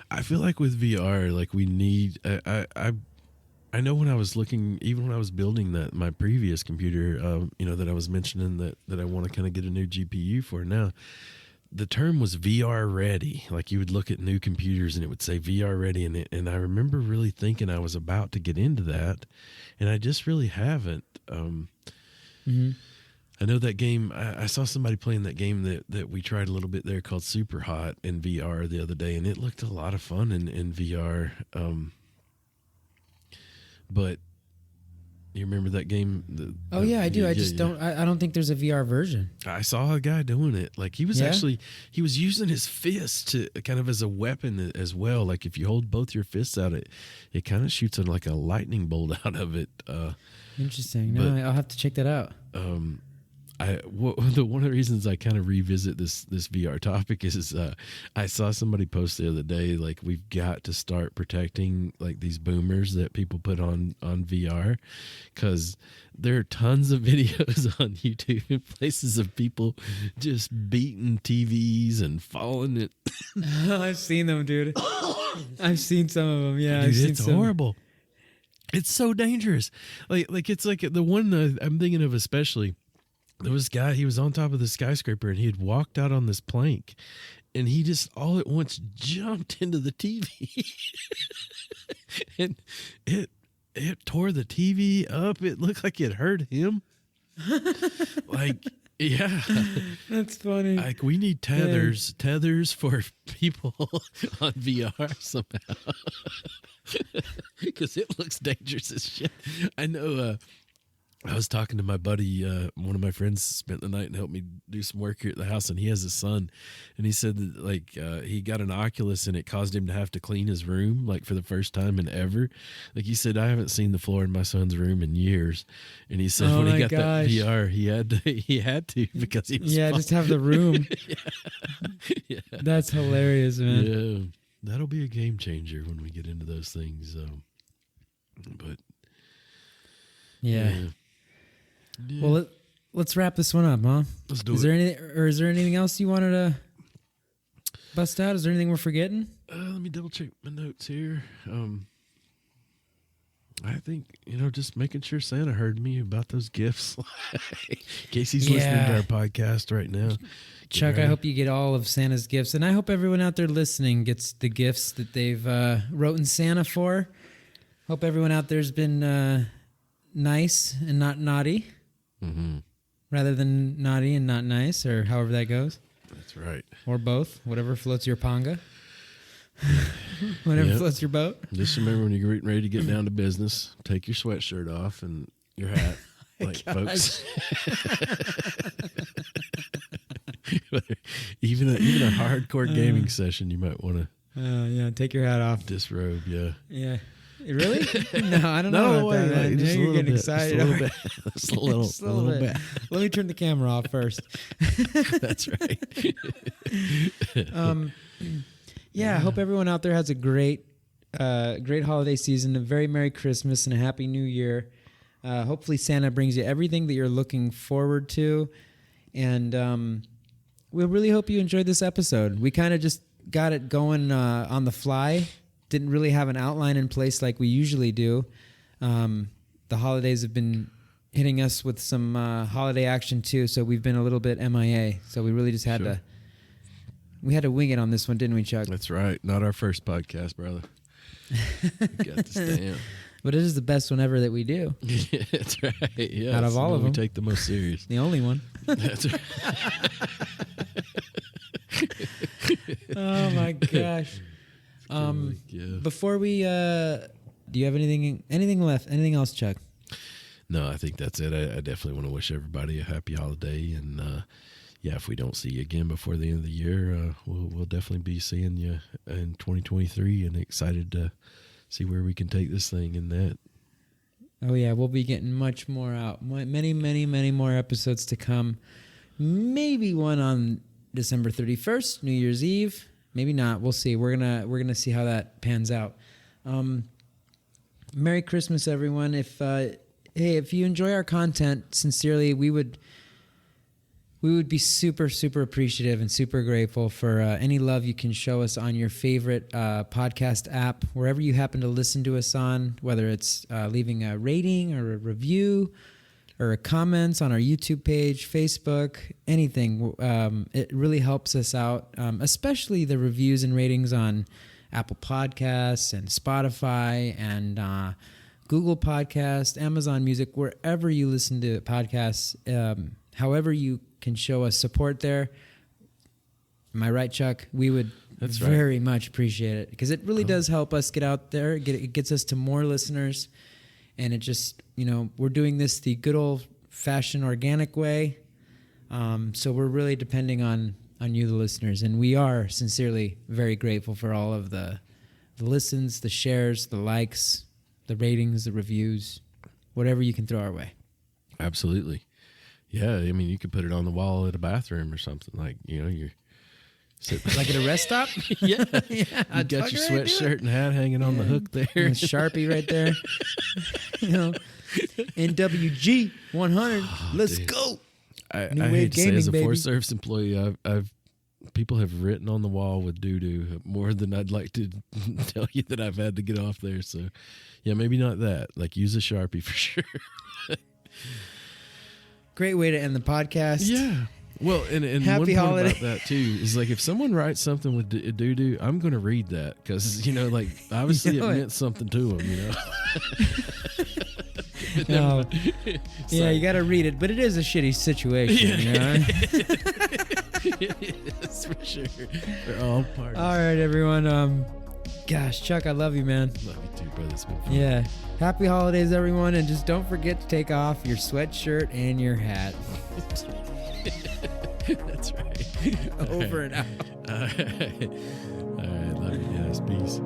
I feel like with VR, like we need. I know when I was looking, even when I was building my previous computer, that I was mentioning that I want to kind of get a new GPU for now. The term was VR ready. Like you would look at new computers and it would say VR ready. And I remember really thinking I was about to get into that. And I just really haven't. Mm-hmm. I know that game. I saw somebody playing that game that we tried a little bit there called Super Hot in VR the other day. And it looked a lot of fun in VR. But you remember that game? I do. I don't think there's a VR version. I saw a guy doing it. Like he was he was using his fist to kind of as a weapon as well. Like if you hold both your fists out, it kind of shoots like a lightning bolt out of it. Interesting. No, I'll have to check that out. one of the reasons I kind of revisit this VR topic is I saw somebody post the other day, like, we've got to start protecting like these boomers that people put on VR, because there are tons of videos on YouTube and places of people just beating TVs and falling it. I've seen them, dude. I've seen some of them. Yeah, Dude, I've seen it's some. horrible. It's so dangerous. Like it's like the one I'm thinking of especially. There was a guy, he was on top of the skyscraper and he had walked out on this plank and he just all at once jumped into the TV and it tore the TV up. It looked like it hurt him. Like, yeah. That's funny. Like, we need tethers for people on VR somehow. Because it looks dangerous as shit. I know, I was talking to my buddy, one of my friends spent the night and helped me do some work here at the house, and he has a son, and he said that, like, he got an Oculus and it caused him to have to clean his room, like, for the first time in ever. Like, he said, I haven't seen the floor in my son's room in years, and he said when he got that VR, he had to because he was just have the room. Yeah. That's hilarious, man. Yeah, that'll be a game changer when we get into those things. But yeah. Well, let's wrap this one up, huh? Let's do it. Is there anything else you wanted to bust out? Is there anything we're forgetting? Let me double check my notes here. I think, just making sure Santa heard me about those gifts. In case he's listening to our podcast right now. Chuck, I hope you get all of Santa's gifts, and I hope everyone out there listening gets the gifts that they've written Santa for. Hope everyone out there's been nice and not naughty. Mm-hmm. Rather than naughty and not nice, or however that goes. That's right. Or both, whatever floats your panga. Whatever floats your boat. Just remember, when you're getting ready to get down to business, take your sweatshirt off and your hat, folks. even a hardcore gaming session, you might want to. Take your hat off. Disrobe, yeah. Yeah. Really? No, I don't know about that, man. Just you're getting excited. Just a little bit. Let me turn the camera off first. That's right. I hope everyone out there has a great holiday season, a very Merry Christmas, and a Happy New Year. Hopefully Santa brings you everything that you're looking forward to. And we really hope you enjoyed this episode. We kind of just got it going on the fly. Didn't really have an outline in place like we usually do. The holidays have been hitting us with some holiday action too, so we've been a little bit MIA. So we really just had to wing it on this one, didn't we, Chuck? That's right. Not our first podcast, brother. We got this down. But it is the best one ever that we do. Yeah, that's right. Yeah, out of all of them, we take the most serious. The only one. That's right. Oh my gosh. Before we, do you have anything left? Anything else, Chuck? No, I think that's it. I definitely want to wish everybody a happy holiday, and if we don't see you again before the end of the year, we'll definitely be seeing you in 2023, and excited to see where we can take this thing in that. Oh yeah, we'll be getting much more out. Many, many, many more episodes to come. Maybe one on December 31st, New Year's Eve. Maybe not. We'll see. We're gonna see how that pans out. Merry Christmas, everyone. If you enjoy our content, sincerely, we would be super, super appreciative and super grateful for any love you can show us on your favorite podcast app, wherever you happen to listen to us on, whether it's leaving a rating or a review or a comments on our YouTube page, Facebook, anything. It really helps us out, especially the reviews and ratings on Apple Podcasts and Spotify and Google Podcasts, Amazon Music, wherever you listen to podcasts. However you can show us support there. Am I right, Chuck? We would very much appreciate it, because it really does help us get out there. It gets us to more listeners. And it just, we're doing this the good old-fashioned organic way. So we're really depending on you, the listeners. And we are sincerely very grateful for all of the listens, the shares, the likes, the ratings, the reviews, whatever you can throw our way. Absolutely. Yeah, I mean, you could put it on the wall at a bathroom or something. Like, you're sitting Like at a rest stop? yeah. Yeah, You I'd got your fucking do it. sweatshirt and hat hanging on the hook there. And a Sharpie right there. NWG 100. Let's dude. go. I New wave hate to say, gaming, as a baby. Forest Service employee, I've people have written on the wall with doo-doo more than I'd like to tell you that I've had to get off there. So, yeah, maybe not that. Like, use a Sharpie for sure. Great way to end the podcast. Yeah. Well, and Happy one point holiday. about that too is like if someone writes something with doo-doo, I'm going to read that because like obviously You know it it. meant something to them. No. So- Yeah, you got to read it, but it is a shitty situation. You know? Yes, for sure. For all parties. All right, everyone. Gosh, Chuck, I love you, man. Love you too, brother. It's been fun. Yeah. Happy holidays, everyone. And just don't forget to take off your sweatshirt and your hat. That's right. Over and out. All right. All right. Love you guys. Peace.